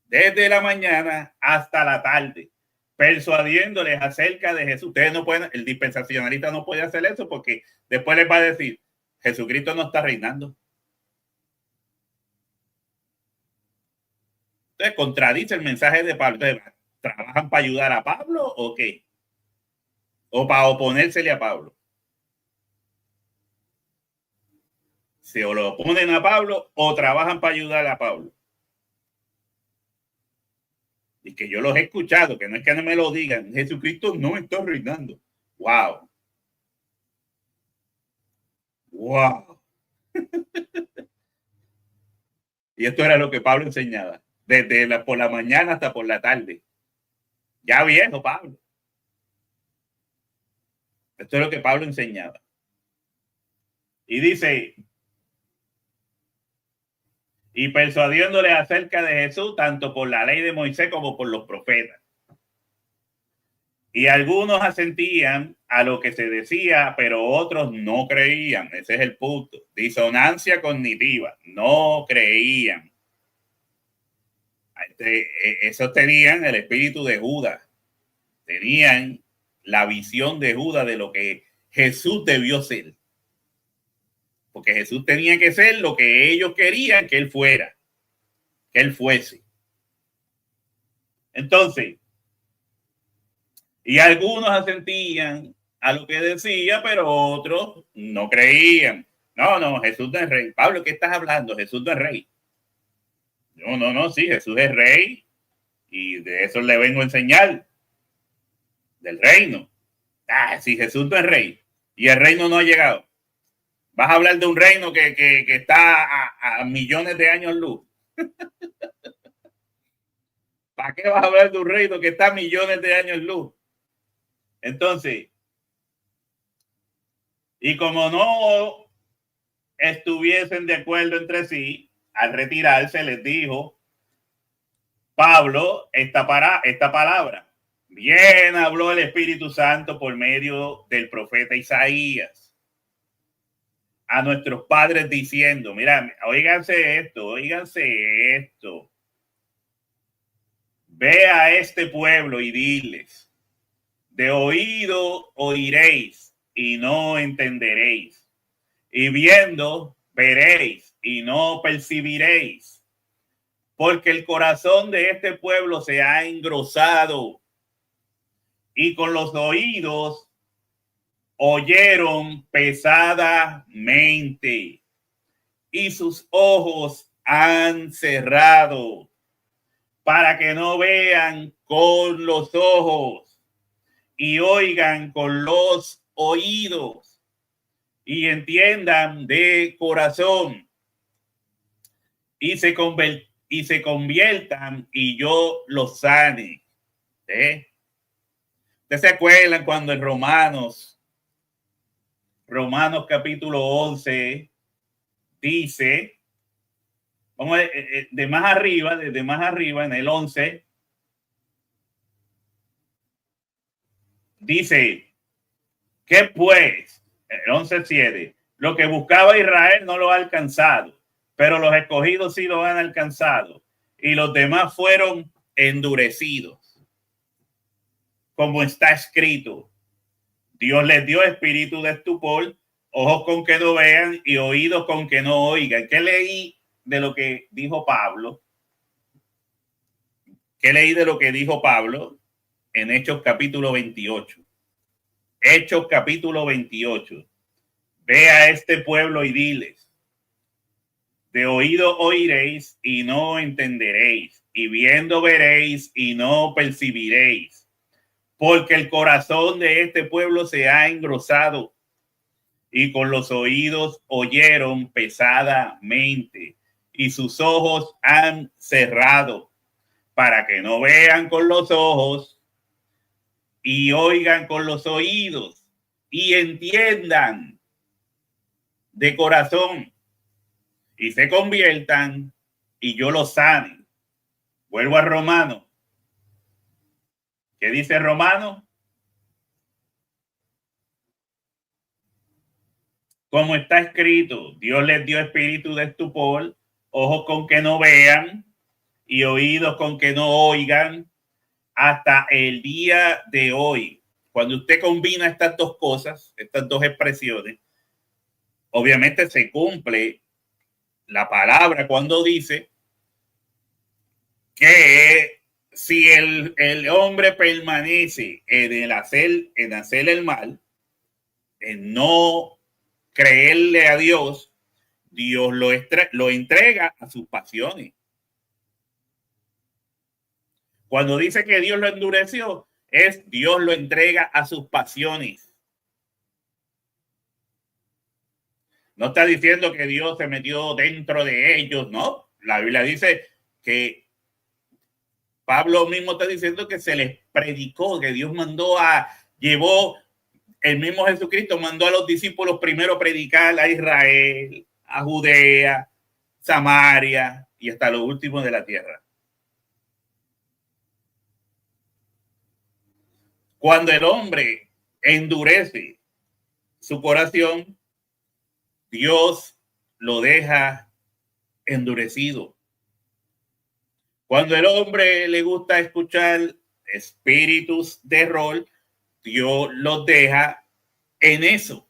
Desde la mañana hasta la tarde, persuadiéndoles acerca de Jesús. Ustedes no pueden, el dispensacionalista no puede hacer eso porque después les va a decir, Jesucristo no está reinando. Entonces contradice el mensaje de Pablo. Entonces, ¿trabajan para ayudar a Pablo o qué? ¿O para oponérsele a Pablo? Si o lo oponen a Pablo o trabajan para ayudar a Pablo. Y que yo los he escuchado, que no es que no me lo digan. Jesucristo no está reinando. ¡Wow! ¡Wow! Y esto era lo que Pablo enseñaba. Desde por la mañana hasta por la tarde. Ya viejo Pablo. Esto es lo que Pablo enseñaba. Y dice, y persuadiéndole acerca de Jesús, tanto por la ley de Moisés como por los profetas. Y algunos asentían a lo que se decía, pero otros no creían. Ese es el punto. Disonancia cognitiva. No creían. Esos tenían el espíritu de Judas. Tenían la visión de Judas de lo que Jesús debió ser. Porque Jesús tenía que ser lo que ellos querían que él fuera, que él fuese. Entonces, y algunos asentían a lo que decía, pero otros no creían. No, Jesús no es rey. Pablo, ¿qué estás hablando? Jesús no es rey. No, sí, Jesús es rey y de eso le vengo a enseñar, del reino. Sí, Jesús no es rey y el reino no ha llegado. Vas a hablar de un reino que está a millones de años luz. ¿Para qué vas a hablar de un reino que está a millones de años luz? Entonces, y como no estuviesen de acuerdo entre sí, al retirarse les dijo Pablo esta palabra. Bien habló el Espíritu Santo por medio del profeta Isaías a nuestros padres diciendo, mira, óiganse esto. Ve a este pueblo y diles, de oído oiréis y no entenderéis, y viendo veréis y no percibiréis, porque el corazón de este pueblo se ha engrosado y con los oídos oyeron pesadamente y sus ojos han cerrado para que no vean con los ojos y oigan con los oídos y entiendan de corazón y se conviertan y yo los sane. ¿Ustedes se acuerdan cuando en Romanos capítulo 11 dice, vamos de más arriba, desde más arriba en el 11, dice que pues, el 11:7, lo que buscaba Israel no lo ha alcanzado, pero los escogidos sí lo han alcanzado y los demás fueron endurecidos. Como está escrito, Dios les dio espíritu de estupor, ojos con que no vean y oídos con que no oigan. ¿Qué leí de lo que dijo Pablo? ¿Qué leí de lo que dijo Pablo en Hechos capítulo 28? Hechos capítulo 28. Ve a este pueblo y diles: de oído oiréis y no entenderéis, y viendo veréis y no percibiréis, porque el corazón de este pueblo se ha engrosado, y con los oídos oyeron pesadamente, y sus ojos han cerrado, para que no vean con los ojos, y oigan con los oídos, y entiendan de corazón, y se conviertan, y yo los sane. Vuelvo a Romano. ¿Qué dice Romano? Como está escrito, Dios les dio espíritu de estupor, ojos con que no vean y oídos con que no oigan, hasta el día de hoy. Cuando usted combina estas dos cosas, estas dos expresiones, obviamente se cumple la palabra cuando dice que si el hombre permanece en hacer el mal, en no creerle a Dios, Dios lo entrega a sus pasiones. Cuando dice que Dios lo endureció, es Dios lo entrega a sus pasiones. No está diciendo que Dios se metió dentro de ellos, no. La Biblia dice que Pablo mismo está diciendo que se les predicó, que Dios llevó, el mismo Jesucristo mandó a los discípulos primero predicar a Israel, a Judea, Samaria y hasta los últimos de la tierra. Cuando el hombre endurece su corazón, Dios lo deja endurecido. Cuando el hombre le gusta escuchar espíritus de rol, Dios los deja en eso.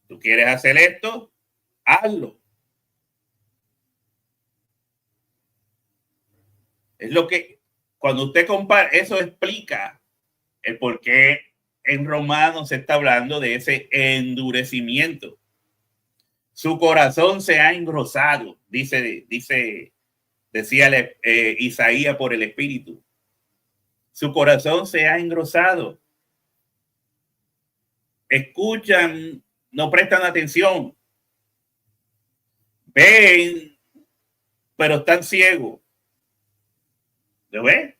¿Tú quieres hacer esto? Hazlo. Es lo que, cuando usted compara, eso explica el por qué en Romanos se está hablando de ese endurecimiento. Su corazón se ha engrosado, decía Isaías por el Espíritu. Su corazón se ha engrosado. Escuchan, no prestan atención. Ven, pero están ciegos. ¿Lo ves?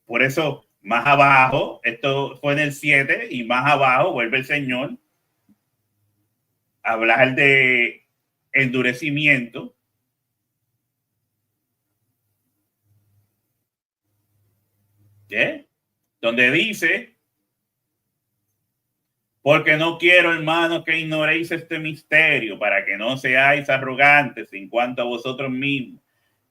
Por eso, más abajo, esto fue en el 7, y más abajo vuelve el Señor a hablar de endurecimiento. ¿Qué? Donde dice: porque no quiero, hermanos, que ignoréis este misterio, para que no seáis arrogantes en cuanto a vosotros mismos,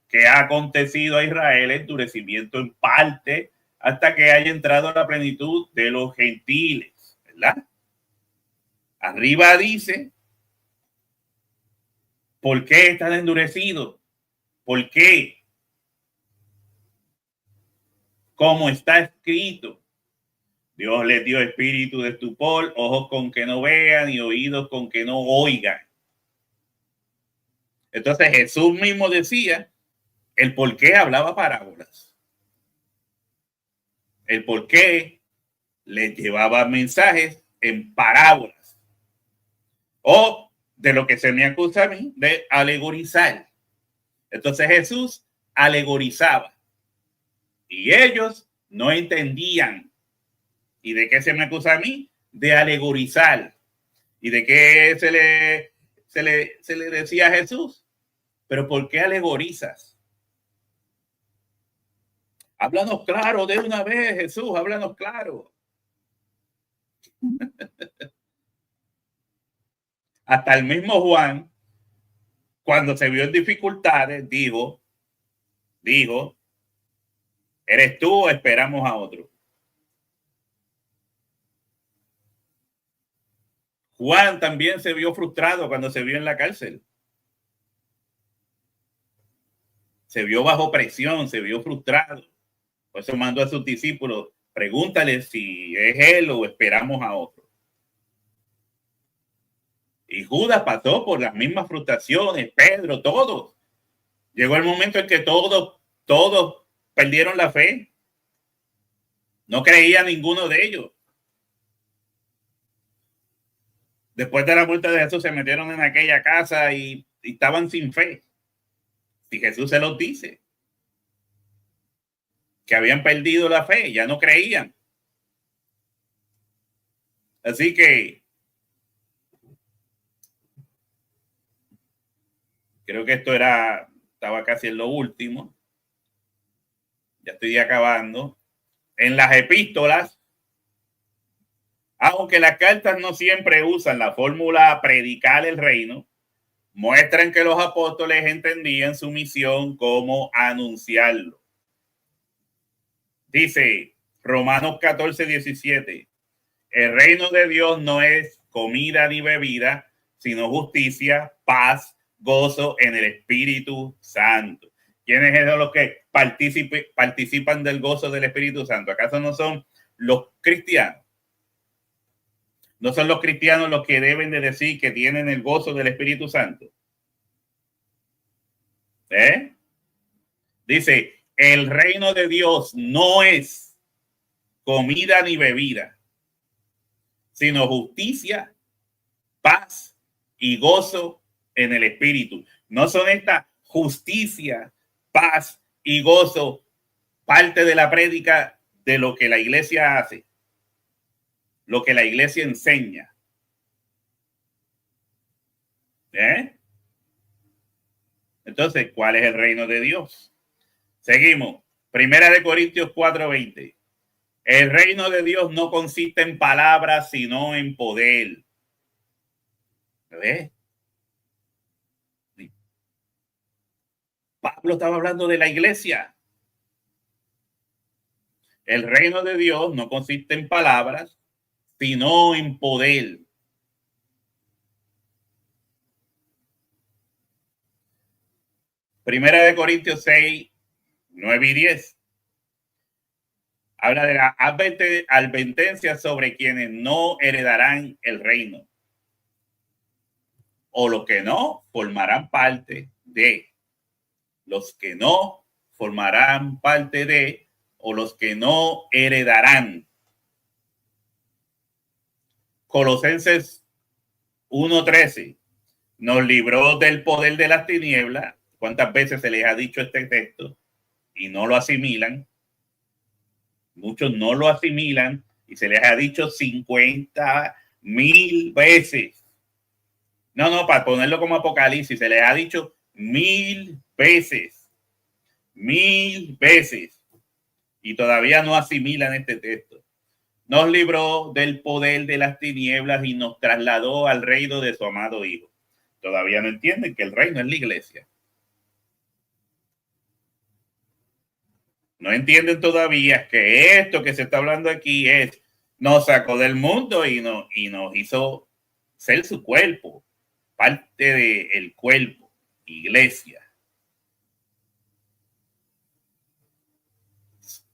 que ha acontecido a Israel endurecimiento en parte hasta que haya entrado a la plenitud de los gentiles, ¿verdad? Arriba dice: ¿por qué están endurecidos? ¿Por qué? Como está escrito, Dios les dio espíritu de estupor, ojos con que no vean y oídos con que no oigan. Entonces Jesús mismo decía el por qué hablaba parábolas, el por qué les llevaba mensajes en parábolas, o de lo que se me acusa a mí de alegorizar. Entonces Jesús alegorizaba y ellos no entendían. ¿Y de qué se me acusa a mí? De alegorizar. ¿Y de qué se le decía a Jesús? ¿Pero por qué alegorizas? Háblanos claro de una vez, Jesús, háblanos claro. Hasta el mismo Juan, cuando se vio en dificultades, dijo, ¿eres tú o esperamos a otro? Juan también se vio frustrado cuando se vio en la cárcel. Se vio bajo presión, se vio frustrado. Por eso mandó a sus discípulos: Pregúntale si es él o esperamos a otro. Y Judas pasó por las mismas frustraciones, Pedro, todos. Llegó el momento en que todos perdieron la fe. No creía ninguno de ellos. Después de la muerte de Jesús se metieron en aquella casa y estaban sin fe. Si Jesús se los dice, que habían perdido la fe, ya no creían. Así que creo que estaba casi en lo último. Ya estoy acabando. En las epístolas, aunque las cartas no siempre usan la fórmula predicar el reino, muestran que los apóstoles entendían su misión como anunciarlo. Dice Romanos 14:17, el reino de Dios no es comida ni bebida, sino justicia, paz, gozo en el Espíritu Santo. ¿Quiénes son los que participan del gozo del Espíritu Santo? ¿Acaso no son los cristianos? ¿No son los cristianos los que deben de decir que tienen el gozo del Espíritu Santo? Dice, el reino de Dios no es comida ni bebida, sino justicia, paz y gozo en el Espíritu. No son esta justicia, paz y gozo parte de la prédica de lo que la iglesia hace, lo que la iglesia enseña. Entonces, ¿cuál es el reino de Dios? Seguimos. Primera de Corintios 4:20. El reino de Dios no consiste en palabras, sino en poder. ¿Ves? Pablo estaba hablando de la iglesia. El reino de Dios no consiste en palabras, sino en poder. Primera de Corintios 6:9-10. Habla de la advertencia sobre quienes no heredarán el reino, o los que no formarán parte de, los que no formarán parte de, o los que no heredarán. Colosenses 1:13 nos libró del poder de las tinieblas. ¿Cuántas veces se les ha dicho este texto y no lo asimilan? Muchos no lo asimilan y se les ha dicho 50,000 veces. No, para ponerlo como Apocalipsis, se les ha dicho 1,000 veces. 1,000 veces. Y todavía no asimilan este texto. Nos libró del poder de las tinieblas y nos trasladó al reino de su amado Hijo. Todavía no entienden que el reino es la iglesia. No entienden todavía que esto que se está hablando aquí nos sacó del mundo y nos hizo ser su cuerpo, parte del cuerpo, iglesia.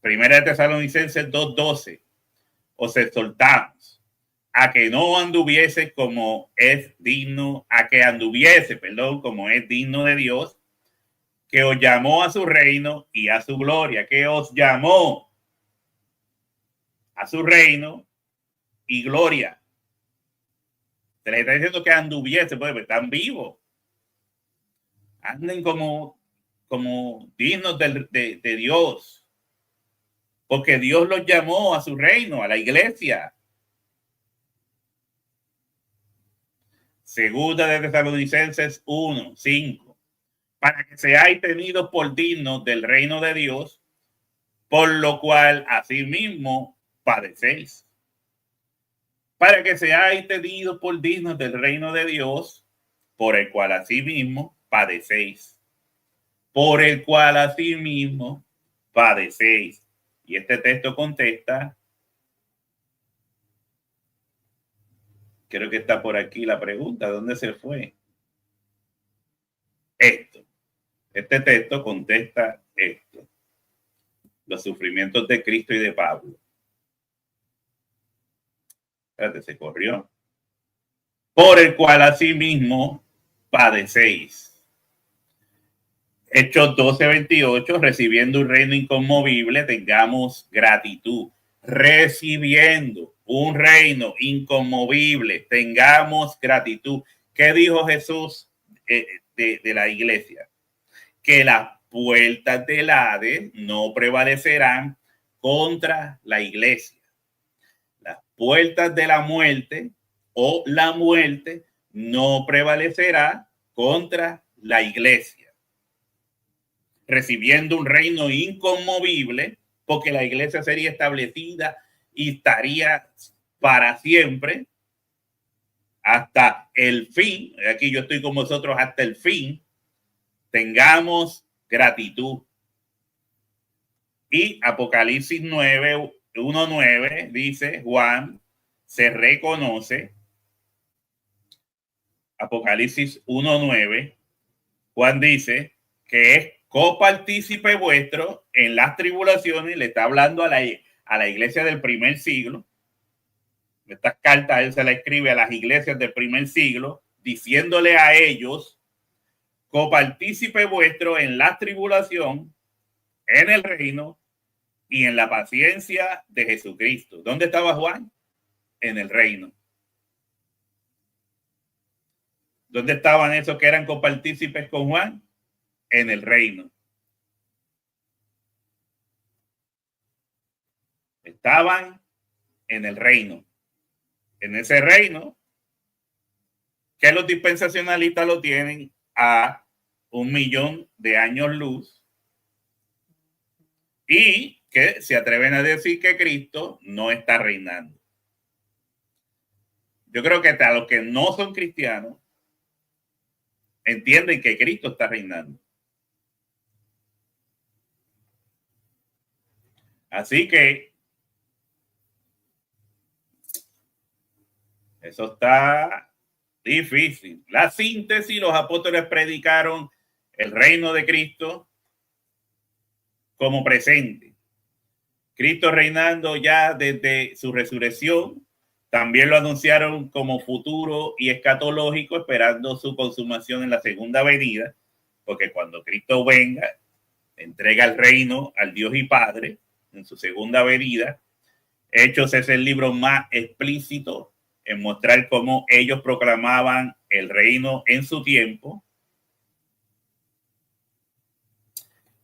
Primera de Tesalonicenses 2:12. Os exhortamos a que no anduviese como es digno, como es digno de Dios, que os llamó a su reino y a su gloria, que os llamó a su reino y gloria. Se les está diciendo que anduviese, pues están vivos. Anden como dignos de Dios, porque Dios los llamó a su reino, a la iglesia. Segunda de Tesalonicenses 1:5. Para que seáis tenidos por dignos del reino de Dios, por lo cual asimismo padecéis. Para que seáis tenidos por dignos del reino de Dios, por el cual asimismo padecéis. Por el cual asimismo padecéis. Y este texto contesta, creo que está por aquí la pregunta, ¿dónde se fue? Este texto contesta esto. Los sufrimientos de Cristo y de Pablo. Espérate, se corrió. Por el cual asimismo padecéis. Hechos 12:28, recibiendo un reino inconmovible, tengamos gratitud. Recibiendo un reino inconmovible, tengamos gratitud. ¿Qué dijo Jesús de la iglesia? Que las puertas del Hades no prevalecerán contra la iglesia. Las puertas de la muerte o la muerte no prevalecerá contra la iglesia. Recibiendo un reino inconmovible, porque la iglesia sería establecida y estaría para siempre hasta el fin. Aquí yo estoy con vosotros hasta el fin. Tengamos gratitud. Y Apocalipsis 1:9 dice, Juan se reconoce. Apocalipsis 1:9, Juan dice que es copartícipe vuestro en las tribulaciones. Le está hablando a la iglesia del primer siglo. Estas cartas él se las escribe a las iglesias del primer siglo, diciéndole a ellos, copartícipe vuestro en la tribulación, en el reino y en la paciencia de Jesucristo. ¿Dónde estaba Juan? En el reino. ¿Dónde estaban esos que eran copartícipes con Juan? En el reino. Estaban en el reino. En ese reino que los dispensacionalistas lo tienen a 1.000.000 de años luz y que se atreven a decir que Cristo no está reinando. Yo creo que hasta los que no son cristianos entienden que Cristo está reinando. Así que eso está difícil. La síntesis, los apóstoles predicaron el reino de Cristo como presente. Cristo reinando ya desde su resurrección. También lo anunciaron como futuro y escatológico, esperando su consumación en la segunda venida, porque cuando Cristo venga, entrega el reino al Dios y Padre en su segunda venida. Hechos es el libro más explícito en mostrar cómo ellos proclamaban el reino en su tiempo.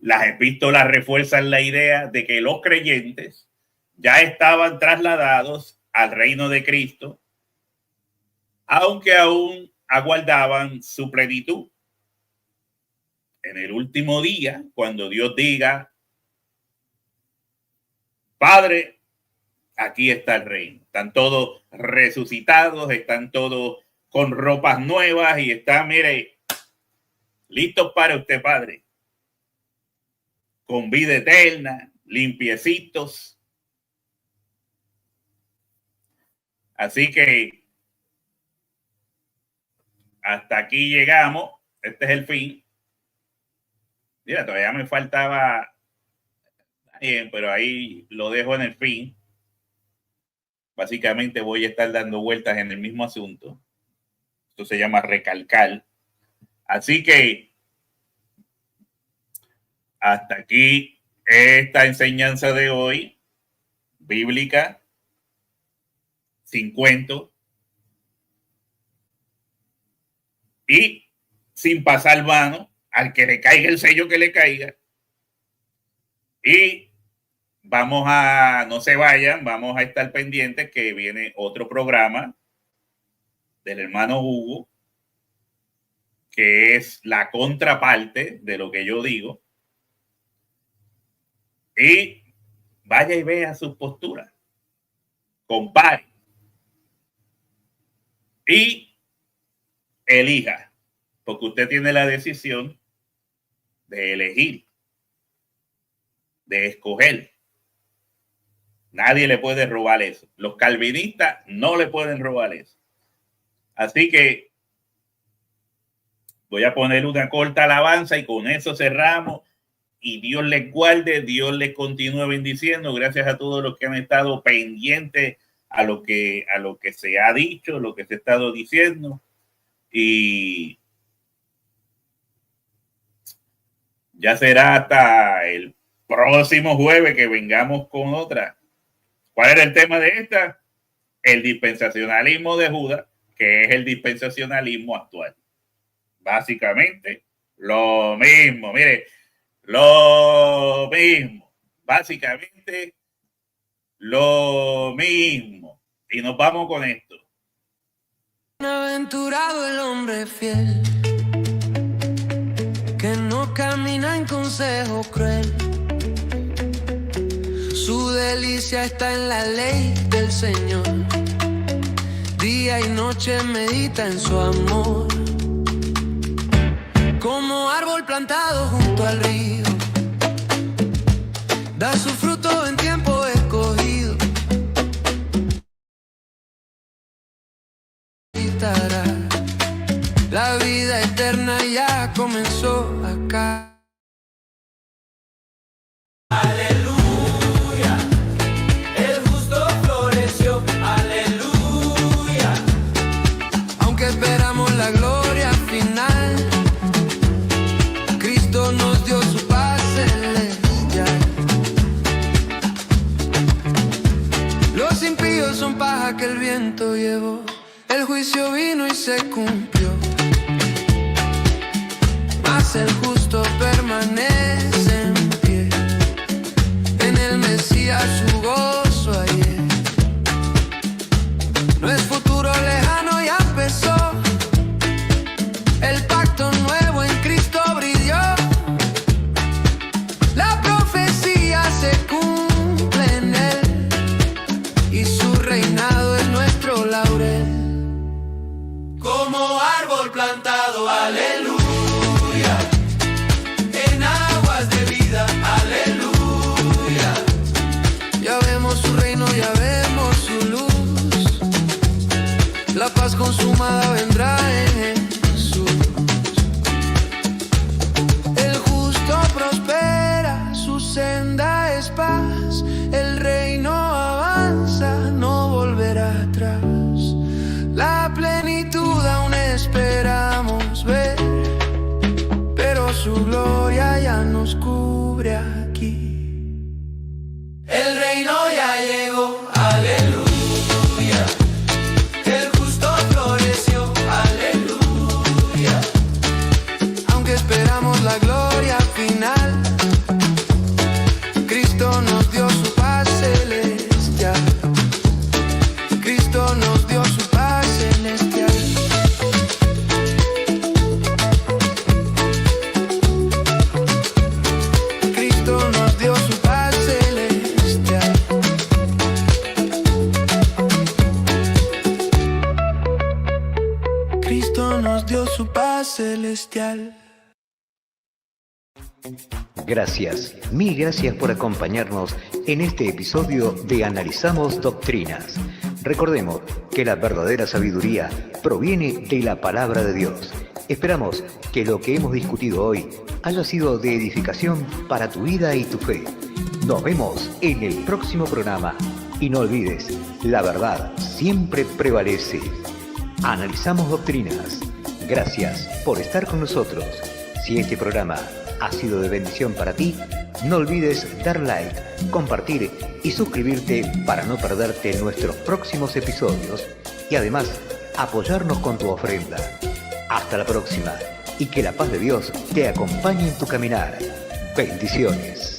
Las epístolas refuerzan la idea de que los creyentes ya estaban trasladados al reino de Cristo, aunque aún aguardaban su plenitud. En el último día, cuando Dios diga, Padre, aquí está el reino. Están todos resucitados, están todos con ropas nuevas y están, mire, listos para usted, Padre. Con vida eterna, limpiecitos. Así que hasta aquí llegamos. Este es el fin. Mira, todavía me faltaba bien, pero ahí lo dejo en el fin. Básicamente voy a estar dando vueltas en el mismo asunto. Esto se llama recalcar. Así que hasta aquí esta enseñanza de hoy, bíblica, sin cuento y sin pasar mano al que le caiga el sello que le caiga. Y vamos a, no se vayan, vamos a estar pendientes que viene otro programa del hermano Hugo, que es la contraparte de lo que yo digo. Y vaya y vea sus posturas. Compare. Y elija, porque usted tiene la decisión de elegir, de escoger. Nadie le puede robar eso. Los calvinistas no le pueden robar eso. Así que voy a poner una corta alabanza y con eso cerramos. Y Dios les guarde, Dios les continúe bendiciendo. Gracias a todos los que han estado pendientes a lo que se ha dicho, lo que se ha estado diciendo. Y ya será hasta el próximo jueves que vengamos con otra. ¿Cuál era el tema de esta? El dispensacionalismo de Judas, que es el dispensacionalismo actual. Básicamente lo mismo, mire, lo mismo, básicamente lo mismo. Y nos vamos con esto. Aventurado el hombre fiel, que no camina en consejo cruel. Su delicia está en la ley del Señor. Día y noche medita en su amor. Como árbol plantado junto al río, da su fruto en tiempo escogido. La vida eterna ya comenzó acá. Aleluya, el justo floreció. Aleluya, aunque esperamos la gloria final, Cristo nos dio su paz celestial. Los impíos son paja que el viento llevó. El juicio vino y se cumplió, mas el justo permanece en pie. En el Mesías su gozo ayer. No es futuro lejano, ya empezó. El pacto nuevo en Cristo brilló. La profecía se cumple en él, y su reinado es nuestro laurel. Como árbol plantado, aleluya, en aguas de vida, aleluya. Ya vemos su reino, ya vemos su luz. La paz consumada vendrá en Jesús. El justo prospera, su senda es paz. El reino avanza, no volverá atrás. La plenitud aún esperamos ver, pero su gloria ya nos cubre aquí. El reino ya llegó, aleluya. El justo floreció, aleluya. Aunque esperamos la gloria final, Cristo nos dio su paz celestial. Cristo nos dio su paz celestial. Cristo nos dio su paz celestial. Cristo nos dio su paz celestial. Gracias, mil gracias por acompañarnos en este episodio de Analizamos Doctrinas. Recordemos que la verdadera sabiduría proviene de la palabra de Dios. Esperamos que lo que hemos discutido hoy haya sido de edificación para tu vida y tu fe. Nos vemos en el próximo programa y no olvides, la verdad siempre prevalece. Analizamos Doctrinas. Gracias por estar con nosotros. Si este programa ha sido de bendición para ti, no olvides dar like, compartir y suscribirte para no perderte nuestros próximos episodios y además apoyarnos con tu ofrenda. Hasta la próxima y que la paz de Dios te acompañe en tu caminar. Bendiciones.